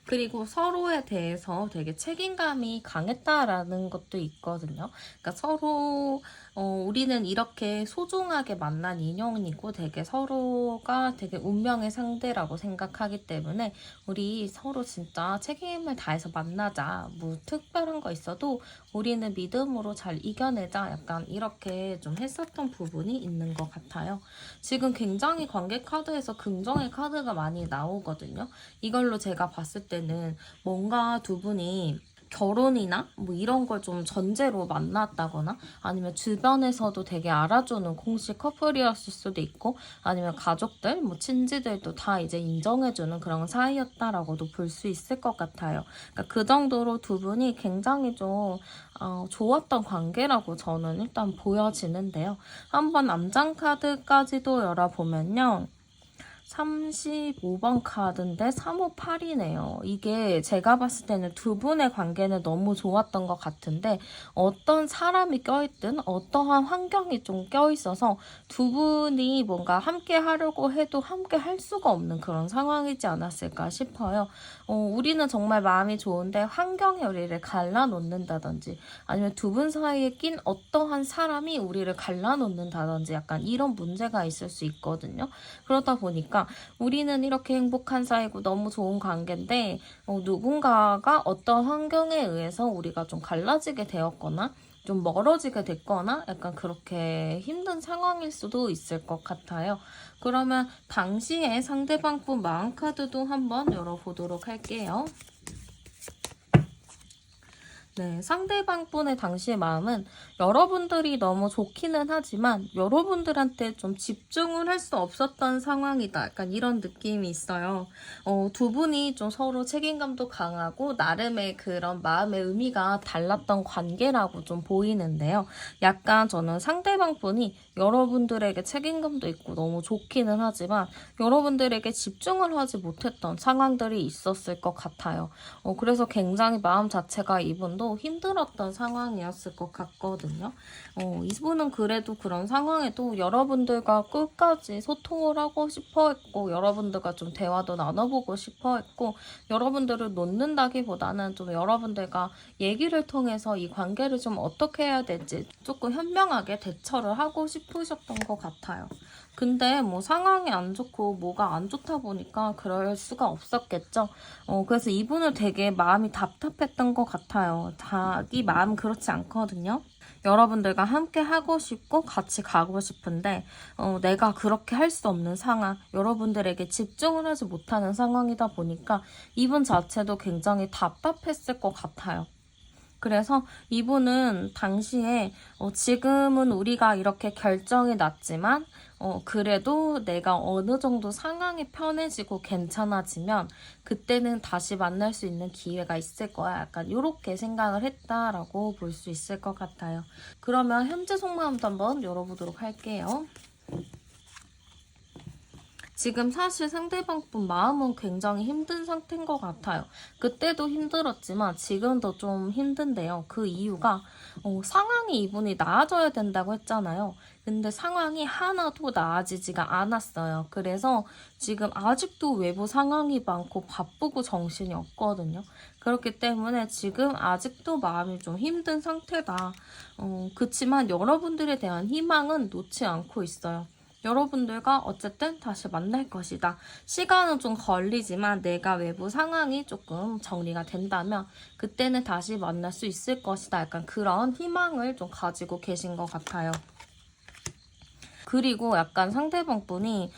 그리고 서로에 대해서 되게 책임감이 강했다라는 것도 있거든요. 그러니까 서로 우리는 이렇게 소중하게 만난 인연이고 되게 서로가 되게 운명의 상대라고 생각하기 때문에 우리 서로 진짜 책임을 다해서 만나자. 뭐 특별한 거 있어도 우리는 믿음으로 잘 이겨내자. 약간 이렇게 좀 했었던 부분이 있는 것 같아요. 지금 굉장히 관계 카드에서 긍정의 카드가 많이 나오거든요. 이걸로 제가 봤을 때는 뭔가 두 분이 결혼이나 뭐 이런 걸 좀 전제로 만났다거나 아니면 주변에서도 되게 알아주는 공식 커플이었을 수도 있고 아니면 가족들, 뭐 친지들도 다 이제 인정해주는 그런 사이였다라고도 볼 수 있을 것 같아요. 그러니까 그 정도로 두 분이 굉장히 좀 좋았던 관계라고 저는 일단 보여지는데요. 한번 남장 카드까지도 열어보면요. 35번 카드인데 358이네요. 이게 제가 봤을 때는 두 분의 관계는 너무 좋았던 것 같은데 어떤 사람이 껴있든 어떠한 환경이 좀 껴있어서 두 분이 뭔가 함께 하려고 해도 함께 할 수가 없는 그런 상황이지 않았을까 싶어요. 우리는 정말 마음이 좋은데 환경이 우리를 갈라놓는다든지 아니면 두 분 사이에 낀 어떠한 사람이 우리를 갈라놓는다든지 약간 이런 문제가 있을 수 있거든요. 그러다 보니까 우리는 이렇게 행복한 사이고 너무 좋은 관계인데 누군가가 어떤 환경에 의해서 우리가 좀 갈라지게 되었거나 좀 멀어지게 됐거나 약간 그렇게 힘든 상황일 수도 있을 것 같아요. 그러면 당시에 상대방 분 마음 카드도 한번 열어보도록 할게요. 네, 상대방 분의 당시의 마음은 여러분들이 너무 좋기는 하지만 여러분들한테 좀 집중을 할 수 없었던 상황이다. 약간 이런 느낌이 있어요. 두 분이 좀 서로 책임감도 강하고 나름의 그런 마음의 의미가 달랐던 관계라고 좀 보이는데요. 약간 저는 상대방 분이 여러분들에게 책임감도 있고 너무 좋기는 하지만 여러분들에게 집중을 하지 못했던 상황들이 있었을 것 같아요. 그래서 굉장히 마음 자체가 이분도 힘들었던 상황이었을 것 같거든요. 이분은 그래도 그런 상황에도 여러분들과 끝까지 소통을 하고 싶어 했고 여러분들과 좀 대화도 나눠보고 싶어 했고 여러분들을 놓는다기보다는 좀 여러분들과 얘기를 통해서 이 관계를 좀 어떻게 해야 될지 조금 현명하게 대처를 하고 싶으셨던 것 같아요. 근데 뭐 상황이 안 좋고 뭐가 안 좋다 보니까 그럴 수가 없었겠죠. 그래서 이분은 되게 마음이 답답했던 것 같아요. 자기 마음 그렇지 않거든요. 여러분들과 함께 하고 싶고 같이 가고 싶은데 내가 그렇게 할 수 없는 상황, 여러분들에게 집중을 하지 못하는 상황이다 보니까 이분 자체도 굉장히 답답했을 것 같아요. 그래서 이분은 당시에 지금은 우리가 이렇게 결정이 났지만 그래도 내가 어느 정도 상황이 편해지고 괜찮아지면 그때는 다시 만날 수 있는 기회가 있을 거야. 약간 이렇게 생각을 했다라고 볼 수 있을 것 같아요. 그러면 현재 속마음도 한번 열어보도록 할게요. 지금 사실 상대방 분 마음은 굉장히 힘든 상태인 것 같아요. 그때도 힘들었지만 지금도 좀 힘든데요. 그 이유가 상황이 이분이 나아져야 된다고 했잖아요. 근데 상황이 하나도 나아지지가 않았어요. 그래서 지금 아직도 외부 상황이 많고 바쁘고 정신이 없거든요. 그렇기 때문에 지금 아직도 마음이 좀 힘든 상태다. 그치만 여러분들에 대한 희망은 놓지 않고 있어요. 여러분들과 어쨌든 다시 만날 것이다. 시간은 좀 걸리지만 내가 외부 상황이 조금 정리가 된다면 그때는 다시 만날 수 있을 것이다. 약간 그런 희망을 좀 가지고 계신 것 같아요. 그리고 약간 상대방 분이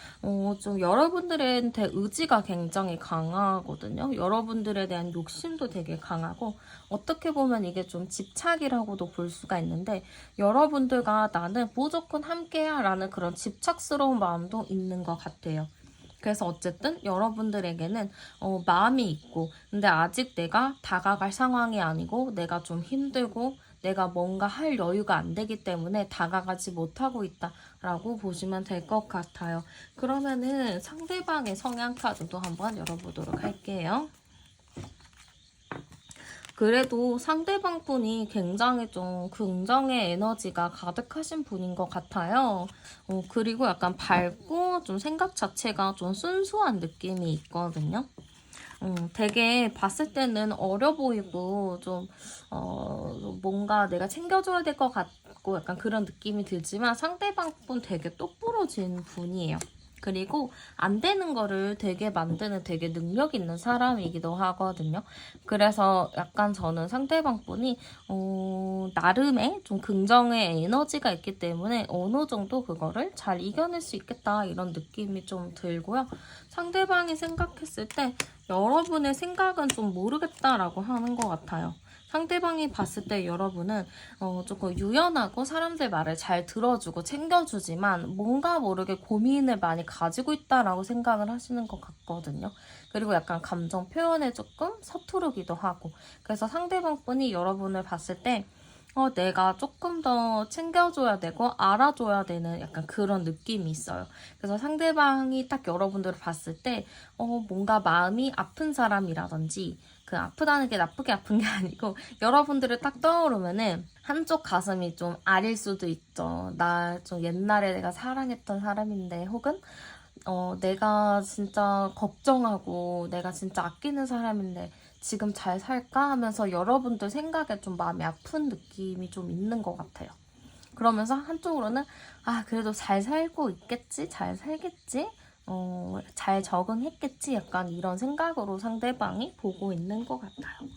좀 여러분들한테 의지가 굉장히 강하거든요. 여러분들에 대한 욕심도 되게 강하고 어떻게 보면 이게 좀 집착이라고도 볼 수가 있는데 여러분들과 나는 무조건 함께야 라는 그런 집착스러운 마음도 있는 것 같아요. 그래서 어쨌든 여러분들에게는 마음이 있고 근데 아직 내가 다가갈 상황이 아니고 내가 좀 힘들고 내가 뭔가 할 여유가 안 되기 때문에 다가가지 못하고 있다라고 보시면 될 것 같아요. 그러면은 상대방의 성향 카드도 한번 열어보도록 할게요. 그래도 상대방 분이 굉장히 좀 긍정의 에너지가 가득하신 분인 것 같아요. 그리고 약간 밝고 좀 생각 자체가 좀 순수한 느낌이 있거든요. 되게 봤을 때는 어려 보이고 좀 뭔가 내가 챙겨줘야 될 것 같고 약간 그런 느낌이 들지만 상대방 분 되게 똑부러진 분이에요. 그리고 안 되는 거를 되게 만드는 되게 능력 있는 사람이기도 하거든요. 그래서 약간 저는 상대방 분이 나름의 좀 긍정의 에너지가 있기 때문에 어느 정도 그거를 잘 이겨낼 수 있겠다 이런 느낌이 좀 들고요. 상대방이 생각했을 때 여러분의 생각은 좀 모르겠다라고 하는 것 같아요. 상대방이 봤을 때 여러분은 조금 유연하고 사람들 말을 잘 들어주고 챙겨주지만 뭔가 모르게 고민을 많이 가지고 있다라고 생각을 하시는 것 같거든요. 그리고 약간 감정 표현에 조금 서투르기도 하고, 그래서 상대방 분이 여러분을 봤을 때 내가 조금 더 챙겨줘야 되고 알아줘야 되는 약간 그런 느낌이 있어요. 그래서 상대방이 딱 여러분들을 봤을 때 뭔가 마음이 아픈 사람이라든지, 그 아프다는 게 나쁘게 아픈 게 아니고 여러분들을 딱 떠오르면은 한쪽 가슴이 좀 아릴 수도 있죠. 나 좀 옛날에 내가 사랑했던 사람인데, 혹은 내가 진짜 걱정하고 내가 진짜 아끼는 사람인데 지금 잘 살까 하면서 여러분들 생각에 좀 마음이 아픈 느낌이 좀 있는 것 같아요. 그러면서 한쪽으로는 그래도 잘 살고 있겠지? 잘 살겠지? 잘 적응했겠지? 약간 이런 생각으로 상대방이 보고 있는 것 같아요.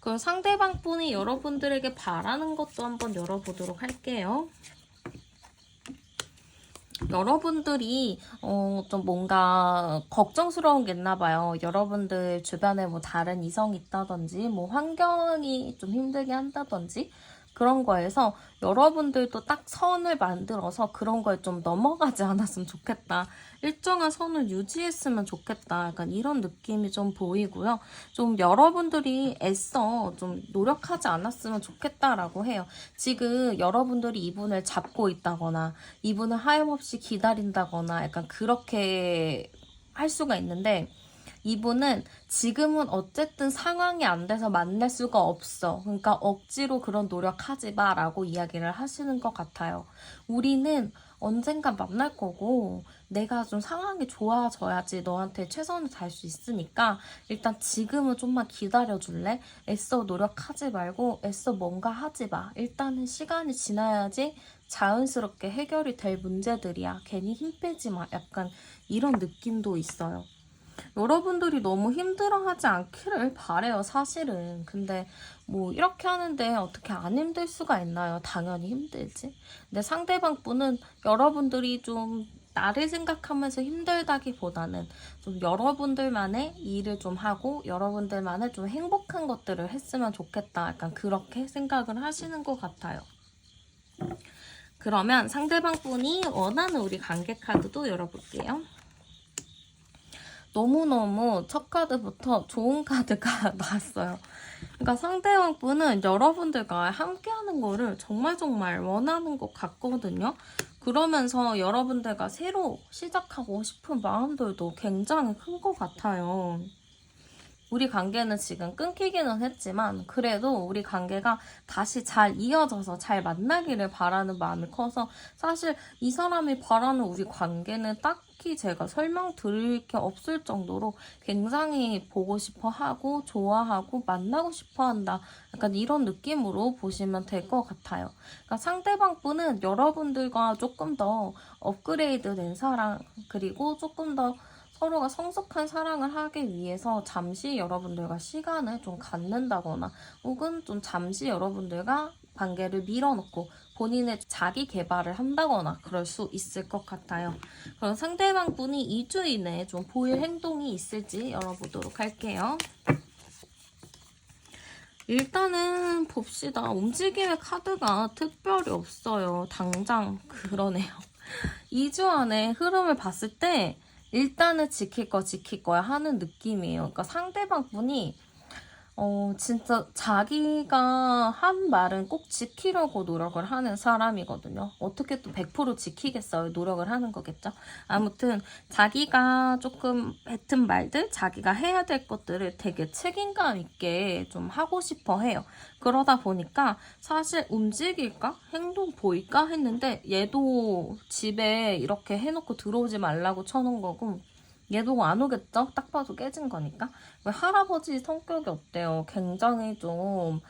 그럼 상대방 분이 여러분들에게 바라는 것도 한번 열어보도록 할게요. 여러분들이 좀 뭔가 걱정스러운 게 있나 봐요. 여러분들 주변에 뭐 다른 이성이 있다든지 뭐 환경이 좀 힘들게 한다든지 그런 거에서 여러분들도 딱 선을 만들어서 그런 거에 좀 넘어가지 않았으면 좋겠다. 일정한 선을 유지했으면 좋겠다. 약간 이런 느낌이 좀 보이고요. 좀 여러분들이 애써 좀 노력하지 않았으면 좋겠다라고 해요. 지금 여러분들이 이분을 잡고 있다거나 이분을 하염없이 기다린다거나 약간 그렇게 할 수가 있는데, 이분은 지금은 어쨌든 상황이 안 돼서 만날 수가 없어. 그러니까 억지로 그런 노력하지 마 라고 이야기를 하시는 것 같아요. 우리는 언젠가 만날 거고 내가 좀 상황이 좋아져야지 너한테 최선을 다할 수 있으니까 일단 지금은 좀만 기다려줄래? 애써 노력하지 말고 애써 뭔가 하지 마. 일단은 시간이 지나야지 자연스럽게 해결이 될 문제들이야. 괜히 힘 빼지 마. 약간 이런 느낌도 있어요. 여러분들이 너무 힘들어하지 않기를 바래요, 사실은. 근데 뭐 이렇게 하는데 어떻게 안 힘들 수가 있나요? 당연히 힘들지. 근데 상대방 분은 여러분들이 좀 나를 생각하면서 힘들다기보다는 좀 여러분들만의 일을 좀 하고 여러분들만의 좀 행복한 것들을 했으면 좋겠다. 약간 그렇게 생각을 하시는 것 같아요. 그러면 상대방 분이 원하는 우리 관계 카드도 열어볼게요. 너무너무 첫 카드부터 좋은 카드가 나왔어요. 그러니까 상대방 분은 여러분들과 함께하는 거를 정말 원하는 것 같거든요. 그러면서 여러분들과 새로 시작하고 싶은 마음들도 굉장히 큰 것 같아요. 우리 관계는 지금 끊기기는 했지만 그래도 우리 관계가 다시 잘 이어져서 잘 만나기를 바라는 마음이 커서, 사실 이 사람이 바라는 우리 관계는 딱히 제가 설명드릴 게 없을 정도로 굉장히 보고 싶어 하고 좋아하고 만나고 싶어 한다. 약간 이런 느낌으로 보시면 될 것 같아요. 그러니까 상대방 분은 여러분들과 조금 더 업그레이드 된 사랑, 그리고 조금 더 서로가 성숙한 사랑을 하기 위해서 잠시 여러분들과 시간을 좀 갖는다거나, 혹은 좀 잠시 여러분들과 관계를 밀어놓고 본인의 자기 개발을 한다거나 그럴 수 있을 것 같아요. 그럼 상대방 분이 2주 이내에 좀 보일 행동이 있을지 열어보도록 할게요. 일단은 봅시다. 움직임의 카드가 특별히 없어요. 당장 그러네요. 2주 안에 흐름을 봤을 때 일단은 지킬 거야 하는 느낌이에요. 그러니까 상대방 분이 진짜 자기가 한 말은 꼭 지키려고 노력을 하는 사람이거든요. 어떻게 또 100% 지키겠어요? 노력을 하는 거겠죠? 아무튼 자기가 조금 뱉은 말들, 자기가 해야 될 것들을 되게 책임감 있게 좀 하고 싶어 해요. 그러다 보니까 사실 움직일까? 행동 보일까? 했는데 얘도 집에 이렇게 해놓고 들어오지 말라고 쳐놓은 거고, 얘도 안 오겠죠? 딱 봐도 깨진 거니까. 왜 할아버지 성격이 어때요? 굉장히 좀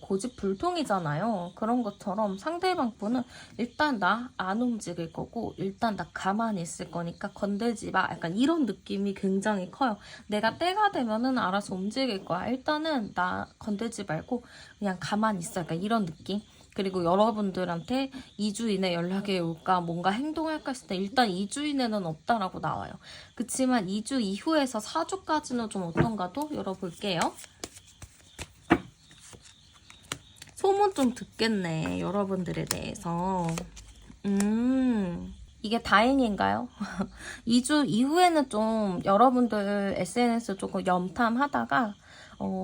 고집불통이잖아요. 그런 것처럼 상대방 분은 일단 나 안 움직일 거고 일단 나 가만히 있을 거니까 건들지 마. 약간 이런 느낌이 굉장히 커요. 내가 때가 되면은 알아서 움직일 거야. 일단은 나 건들지 말고 그냥 가만히 있어. 약간 이런 느낌. 그리고 여러분들한테 2주 이내 연락이 올까 뭔가 행동할까 했을 때 일단 2주 이내는 없다라고 나와요. 그치만 2주 이후에서 4주까지는 좀 어떤가도 열어볼게요. 소문 좀 듣겠네, 여러분들에 대해서. 이게 다행인가요? 2주 이후에는 좀 여러분들 SNS 조금 염탐하다가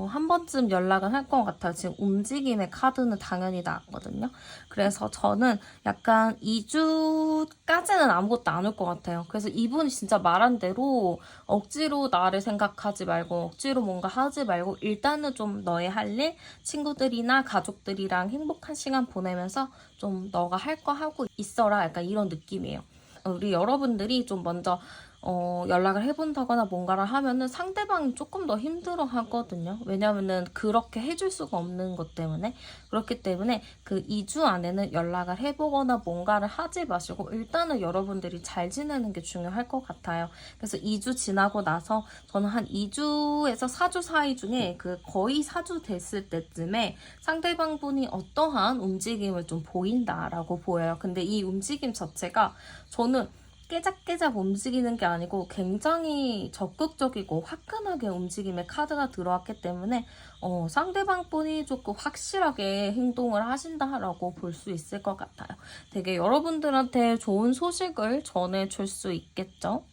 한 번쯤 연락을 할 것 같아요. 지금 움직임의 카드는 당연히 나왔거든요. 그래서 저는 약간 2주까지는 아무것도 안 올 것 같아요. 그래서 이분이 진짜 말한 대로 억지로 나를 생각하지 말고 억지로 뭔가 하지 말고 일단은 좀 너의 할 일, 친구들이나 가족들이랑 행복한 시간 보내면서 좀 너가 할 거 하고 있어라. 약간 이런 느낌이에요. 우리 여러분들이 좀 먼저 연락을 해본다거나 뭔가를 하면은 상대방이 조금 더 힘들어 하거든요. 왜냐면은 그렇게 해줄 수가 없는 것 때문에. 그렇기 때문에 그 2주 안에는 연락을 해보거나 뭔가를 하지 마시고 일단은 여러분들이 잘 지내는 게 중요할 것 같아요. 그래서 2주 지나고 나서 저는 한 2주에서 4주 사이 중에 그 거의 4주 됐을 때쯤에 상대방 분이 어떠한 움직임을 좀 보인다라고 보여요. 근데 이 움직임 자체가 저는 깨작깨작 움직이는 게 아니고 굉장히 적극적이고 화끈하게 움직임의 카드가 들어왔기 때문에 상대방 분이 조금 확실하게 행동을 하신다라고 볼 수 있을 것 같아요. 되게 여러분들한테 좋은 소식을 전해줄 수 있겠죠?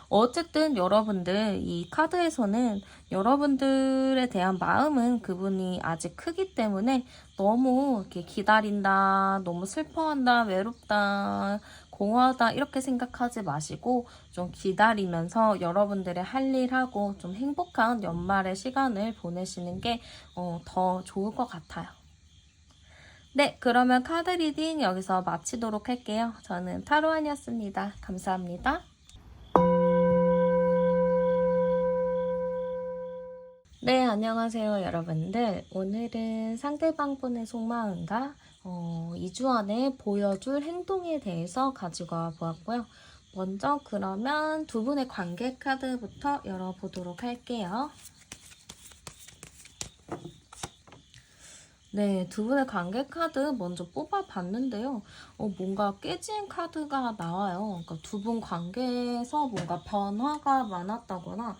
어쨌든 여러분들 이 카드에서는 여러분들에 대한 마음은 그분이 아직 크기 때문에 너무 이렇게 기다린다, 너무 슬퍼한다, 외롭다, 공허하다 이렇게 생각하지 마시고 좀 기다리면서 여러분들의 할 일하고 좀 행복한 연말의 시간을 보내시는 게 더 좋을 것 같아요. 네, 그러면 카드 리딩 여기서 마치도록 할게요. 저는 타로안이었습니다. 감사합니다. 네, 안녕하세요, 여러분들. 오늘은 상대방 분의 속마음과 2주 안에 보여줄 행동에 대해서 가지고 와 보았고요. 먼저 그러면 두 분의 관계 카드부터 열어보도록 할게요. 네, 두 분의 관계 카드 먼저 뽑아봤는데요. 뭔가 깨진 카드가 나와요. 그러니까 두 분 관계에서 뭔가 변화가 많았다거나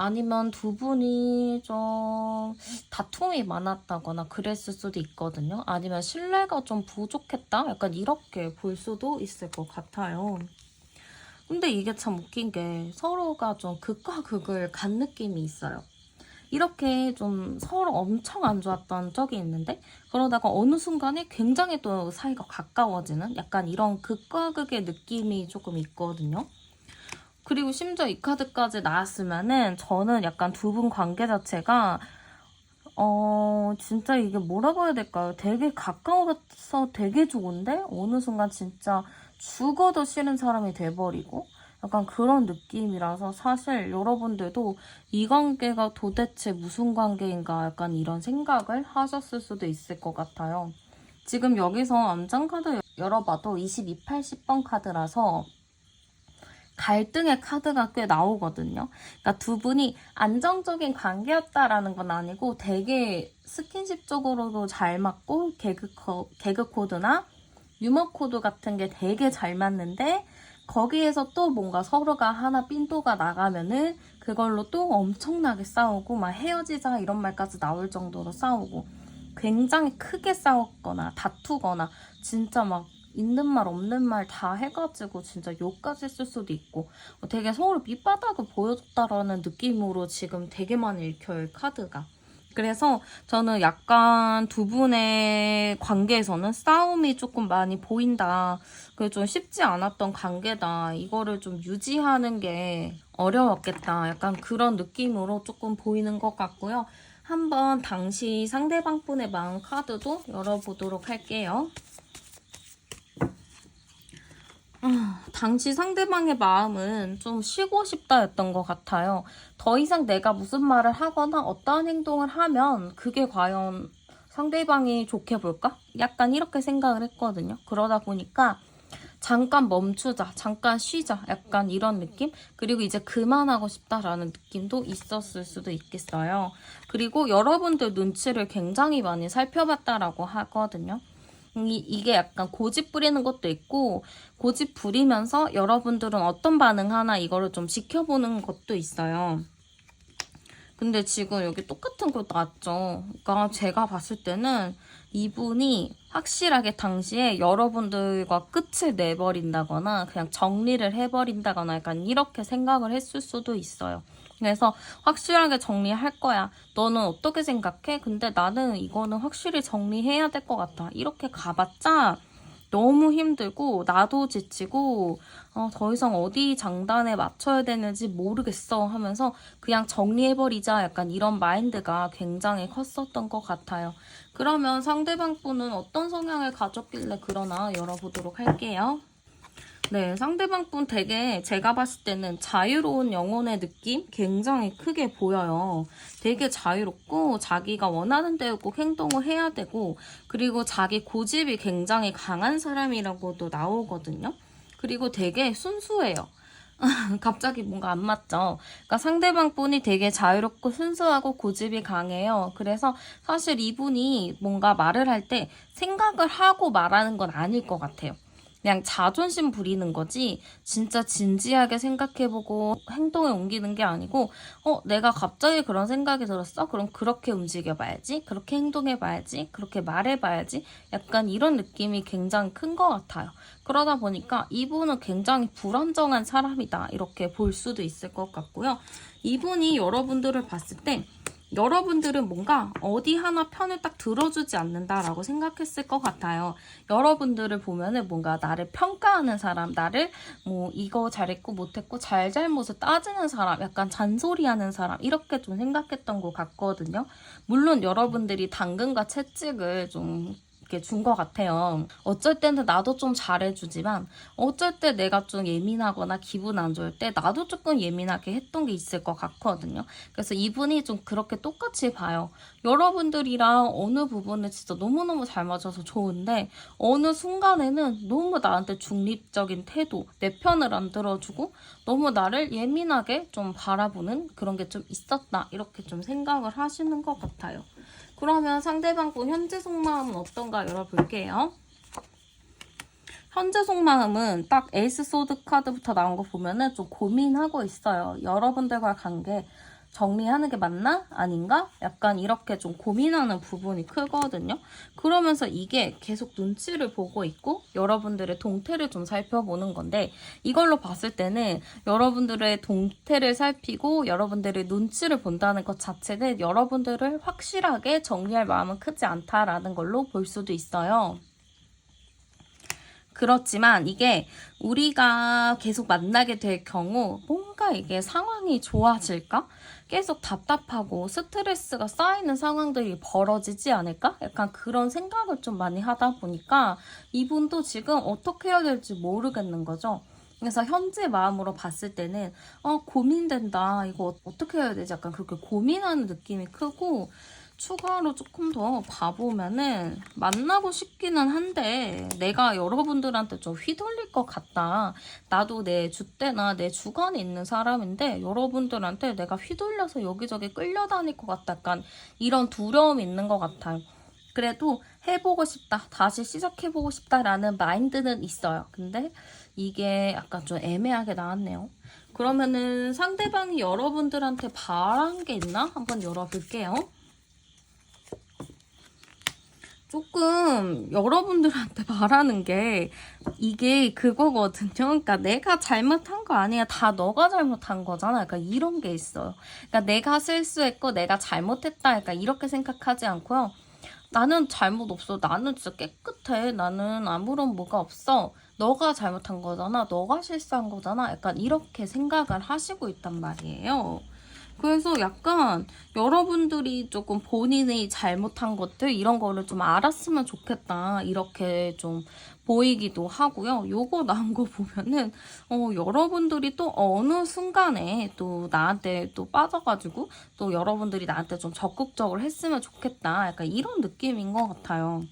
아니면 두 분이 좀 다툼이 많았다거나 그랬을 수도 있거든요. 아니면 신뢰가 좀 부족했다? 약간 이렇게 볼 수도 있을 것 같아요. 근데 이게 참 웃긴 게 서로가 좀 극과 극을 간 느낌이 있어요. 이렇게 좀 서로 엄청 안 좋았던 적이 있는데 그러다가 어느 순간에 굉장히 또 사이가 가까워지는 약간 이런 극과 극의 느낌이 조금 있거든요. 그리고 심지어 이 카드까지 나왔으면은 저는 약간 두 분 관계 자체가 진짜 이게 뭐라고 해야 될까요? 되게 가까워서 되게 좋은데 어느 순간 진짜 죽어도 싫은 사람이 돼버리고 약간 그런 느낌이라서 사실 여러분들도 이 관계가 도대체 무슨 관계인가 약간 이런 생각을 하셨을 수도 있을 것 같아요. 지금 여기서 암장 카드 열어봐도 22, 80번 카드라서 갈등의 카드가 꽤 나오거든요. 그러니까 두 분이 안정적인 관계였다라는 건 아니고 되게 스킨십적으로도 잘 맞고 개그 코드나 유머 코드 같은 게 되게 잘 맞는데 거기에서 또 뭔가 서로가 하나 삔또가 나가면은 그걸로 또 엄청나게 싸우고 막 헤어지자 이런 말까지 나올 정도로 싸우고 굉장히 크게 싸웠거나 다투거나 진짜 막 있는 말 없는 말 다 해가지고 진짜 욕까지 쓸 수도 있고 되게 서로 밑바닥을 보여줬다라는 느낌으로 지금 되게 많이 읽혀요, 카드가. 그래서 저는 약간 두 분의 관계에서는 싸움이 조금 많이 보인다. 그게 좀 쉽지 않았던 관계다. 이거를 좀 유지하는 게 어려웠겠다. 약간 그런 느낌으로 조금 보이는 것 같고요. 한번 당시 상대방 분의 마음 카드도 열어보도록 할게요. 당시 상대방의 마음은 좀 쉬고 싶다였던 것 같아요. 더 이상 내가 무슨 말을 하거나 어떠한 행동을 하면 그게 과연 상대방이 좋게 볼까? 약간 이렇게 생각을 했거든요. 그러다 보니까 잠깐 멈추자, 잠깐 쉬자, 약간 이런 느낌? 그리고 이제 그만하고 싶다라는 느낌도 있었을 수도 있겠어요. 그리고 여러분들 눈치를 굉장히 많이 살펴봤다라고 하거든요. 이게 약간 고집 부리는 것도 있고 고집 부리면서 여러분들은 어떤 반응하나 이거를 좀 지켜보는 것도 있어요. 근데 지금 여기 똑같은 거 났죠. 그러니까 제가 봤을 때는 이분이 확실하게 당시에 여러분들과 끝을 내버린다거나 그냥 정리를 해버린다거나 약간 이렇게 생각을 했을 수도 있어요. 그래서 확실하게 정리할 거야. 너는 어떻게 생각해? 근데 나는 이거는 확실히 정리해야 될 것 같아. 이렇게 가봤자 너무 힘들고 나도 지치고 더 이상 어디 장단에 맞춰야 되는지 모르겠어 하면서 그냥 정리해버리자 약간 이런 마인드가 굉장히 컸었던 것 같아요. 그러면 상대방 분은 어떤 성향을 가졌길래 그러나 열어보도록 할게요. 네, 상대방 분 되게 제가 봤을 때는 자유로운 영혼의 느낌 굉장히 크게 보여요. 되게 자유롭고 자기가 원하는 대로 꼭 행동을 해야 되고 그리고 자기 고집이 굉장히 강한 사람이라고도 나오거든요. 그리고 되게 순수해요. 갑자기 뭔가 안 맞죠? 그러니까 상대방 분이 되게 자유롭고 순수하고 고집이 강해요. 그래서 사실 이분이 뭔가 말을 할 때 생각을 하고 말하는 건 아닐 것 같아요. 그냥 자존심 부리는 거지 진짜 진지하게 생각해보고 행동에 옮기는 게 아니고 내가 갑자기 그런 생각이 들었어? 그럼 그렇게 움직여봐야지 그렇게 해봐야지 그렇게 말해봐야지 약간 이런 느낌이 굉장히 큰 것 같아요. 그러다 보니까 이분은 굉장히 불안정한 사람이다 이렇게 볼 수도 있을 것 같고요. 이분이 여러분들을 봤을 때 여러분들은 뭔가 어디 하나 편을 딱 들어주지 않는다라고 생각했을 것 같아요. 여러분들을 보면은 뭔가 나를 평가하는 사람, 나를 뭐 이거 잘했고 못했고 잘잘못을 따지는 사람, 약간 잔소리하는 사람 이렇게 좀 생각했던 것 같거든요. 물론 여러분들이 당근과 채찍을 좀 이렇게 준 것 같아요. 어쩔 때는 나도 좀 잘해주지만 어쩔 때 내가 좀 예민하거나 기분 안 좋을 때 나도 조금 예민하게 했던 게 있을 것 같거든요. 그래서 이분이 좀 그렇게 똑같이 봐요. 여러분들이랑 어느 부분을 진짜 너무너무 잘 맞아서 좋은데 어느 순간에는 너무 나한테 중립적인 태도, 내 편을 안 들어주고 너무 나를 예민하게 좀 바라보는 그런 게 좀 있었다. 이렇게 좀 생각을 하시는 것 같아요. 그러면 상대방 분 현재 속마음은 어떤가 열어볼게요. 현재 속마음은 딱 에이스 소드 카드부터 나온 거 보면은 좀 고민하고 있어요. 여러분들과 관계 정리하는 게 맞나? 아닌가? 약간 이렇게 좀 고민하는 부분이 크거든요. 그러면서 이게 계속 눈치를 보고 있고 여러분들의 동태를 좀 살펴보는 건데 이걸로 봤을 때는 여러분들의 동태를 살피고 여러분들의 눈치를 본다는 것 자체는 여러분들을 확실하게 정리할 마음은 크지 않다라는 걸로 볼 수도 있어요. 그렇지만 이게 우리가 계속 만나게 될 경우 뭔가 이게 상황이 좋아질까? 계속 답답하고 스트레스가 쌓이는 상황들이 벌어지지 않을까? 약간 그런 생각을 좀 많이 하다 보니까 이분도 지금 어떻게 해야 될지 모르겠는 거죠. 그래서 현재 마음으로 봤을 때는 고민된다. 이거 어떻게 해야 되지? 약간 그렇게 고민하는 느낌이 크고 추가로 조금 더 봐보면은 만나고 싶기는 한데 내가 여러분들한테 좀 휘둘릴 것 같다. 나도 내 주대나 내 주관에 있는 사람인데 여러분들한테 내가 휘둘려서 여기저기 끌려다닐 것 같다. 약간 이런 두려움이 있는 것 같아요. 그래도 해보고 싶다. 다시 시작해보고 싶다라는 마인드는 있어요. 근데 이게 약간 좀 애매하게 나왔네요. 그러면은 상대방이 여러분들한테 바란 게 있나? 한번 열어볼게요. 조금 여러분들한테 말하는 게 이게 그거거든요. 그러니까 내가 잘못한 거 아니야. 다 너가 잘못한 거잖아. 그러니까 이런 게 있어요. 그러니까 내가 실수했고 내가 잘못했다. 그러니까 이렇게 생각하지 않고요. 나는 잘못 없어. 나는 진짜 깨끗해. 나는 아무런 뭐가 없어. 너가 잘못한 거잖아. 너가 실수한 거잖아. 약간 이렇게 생각을 하시고 있단 말이에요. 그래서 약간 여러분들이 조금 본인이 잘못한 것들 이런 거를 좀 알았으면 좋겠다 이렇게 좀 보이기도 하고요. 요거 나온 거 보면은 여러분들이 또 어느 순간에 또 나한테 또 빠져가지고 또 여러분들이 나한테 좀 적극적으로 했으면 좋겠다 약간 이런 느낌인 것 같아요.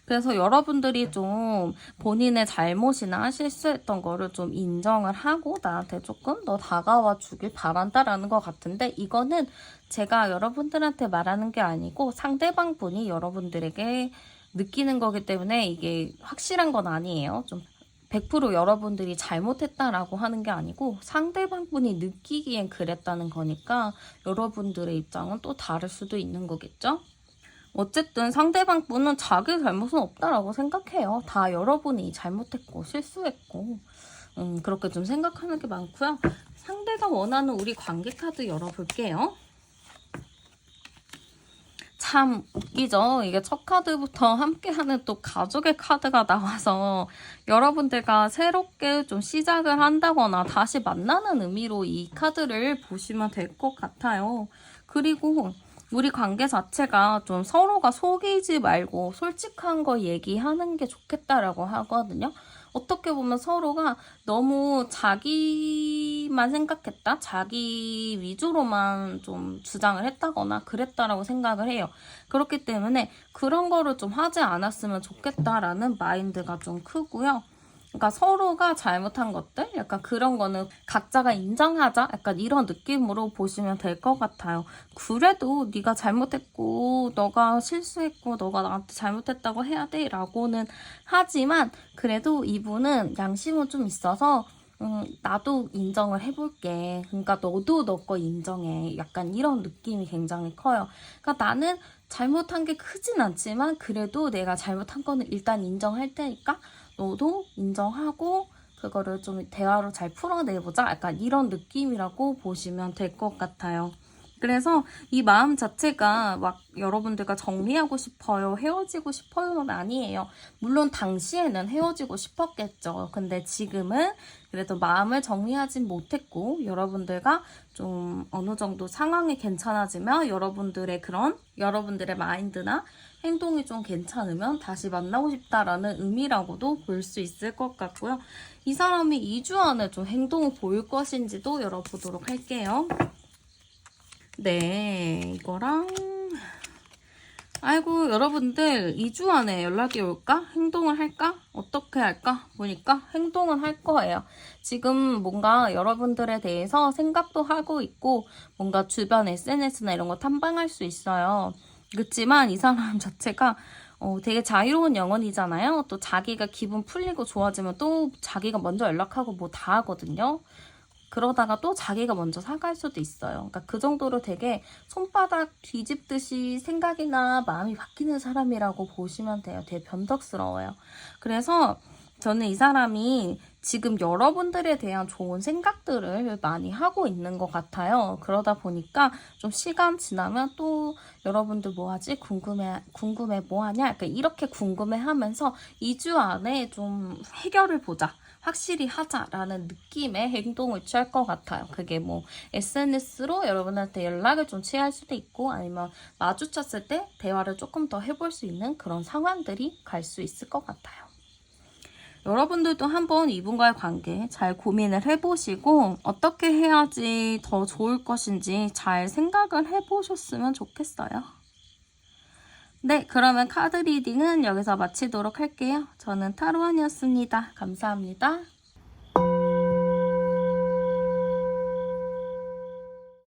그래서 여러분들이 좀 본인의 잘못이나 실수했던 거를 좀 인정을 하고 나한테 조금 더 다가와 주길 바란다라는 것 같은데 이거는 제가 여러분들한테 말하는 게 아니고 상대방 분이 여러분들에게 느끼는 거기 때문에 이게 확실한 건 아니에요. 좀 100% 여러분들이 잘못했다라고 하는 게 아니고 상대방분이 느끼기엔 그랬다는 거니까 여러분들의 입장은 또 다를 수도 있는 거겠죠? 어쨌든 상대방분은 자기 잘못은 없다라고 생각해요. 다 여러분이 잘못했고 실수했고 그렇게 좀 생각하는 게 많고요. 상대가 원하는 우리 관계 카드 열어볼게요. 참 웃기죠? 이게 첫 카드부터 함께하는 또 가족의 카드가 나와서 여러분들과 새롭게 좀 시작을 한다거나 다시 만나는 의미로 이 카드를 보시면 될 것 같아요. 그리고 우리 관계 자체가 좀 서로가 속이지 말고 솔직한 거 얘기하는 게 좋겠다라고 하거든요. 어떻게 보면 서로가 너무 자기만 생각했다, 자기 위주로만 좀 주장을 했다거나 그랬다라고 생각을 해요. 그렇기 때문에 그런 거를 좀 하지 않았으면 좋겠다라는 마인드가 좀 크고요. 그러니까 서로가 잘못한 것들? 약간 그런 거는 각자가 인정하자? 약간 이런 느낌으로 보시면 될 것 같아요. 그래도 네가 잘못했고 너가 실수했고 너가 나한테 잘못했다고 해야 돼? 라고는 하지만 그래도 이분은 양심은 좀 있어서 나도 인정을 해볼게. 그러니까 너도 너 거 인정해. 약간 이런 느낌이 굉장히 커요. 그러니까 나는 잘못한 게 크진 않지만 그래도 내가 잘못한 거는 일단 인정할 테니까 너도 인정하고 그거를 좀 대화로 잘 풀어내보자. 약간 이런 느낌이라고 보시면 될 것 같아요. 그래서 이 마음 자체가 막 여러분들과 정리하고 싶어요, 헤어지고 싶어요는 아니에요. 물론 당시에는 헤어지고 싶었겠죠. 근데 지금은 그래도 마음을 정리하진 못했고 여러분들과 좀 어느 정도 상황이 괜찮아지면 여러분들의 마인드나 행동이 좀 괜찮으면 다시 만나고 싶다라는 의미라고도 볼 수 있을 것 같고요. 이 사람이 2주 안에 좀 행동을 보일 것인지도 열어보도록 할게요. 네, 이거랑 아이고 여러분들 2주 안에 연락이 올까? 행동을 할까? 어떻게 할까? 보니까 행동은 할 거예요. 지금 뭔가 여러분들에 대해서 생각도 하고 있고 뭔가 주변 SNS나 이런 거 탐방할 수 있어요. 그렇지만 이 사람 자체가 되게 자유로운 영혼이잖아요. 또 자기가 기분 풀리고 좋아지면 또 자기가 먼저 연락하고 뭐 다 하거든요. 그러다가 또 자기가 먼저 사갈 수도 있어요. 그러니까 그 정도로 되게 손바닥 뒤집듯이 생각이나 마음이 바뀌는 사람이라고 보시면 돼요. 되게 변덕스러워요. 그래서 저는 이 사람이 지금 여러분들에 대한 좋은 생각들을 많이 하고 있는 것 같아요. 그러다 보니까 좀 시간 지나면 또 여러분들 뭐 하지? 궁금해 뭐 하냐? 약간 이렇게 궁금해 하면서 2주 안에 좀 해결을 보자. 확실히 하자라는 느낌의 행동을 취할 것 같아요. 그게 뭐 SNS로 여러분한테 연락을 좀 취할 수도 있고 아니면 마주쳤을 때 대화를 조금 더 해볼 수 있는 그런 상황들이 갈 수 있을 것 같아요. 여러분들도 한번 이분과의 관계 잘 고민을 해보시고 어떻게 해야지 더 좋을 것인지 잘 생각을 해보셨으면 좋겠어요. 네, 그러면 카드 리딩은 여기서 마치도록 할게요. 저는 타로안이었습니다. 감사합니다.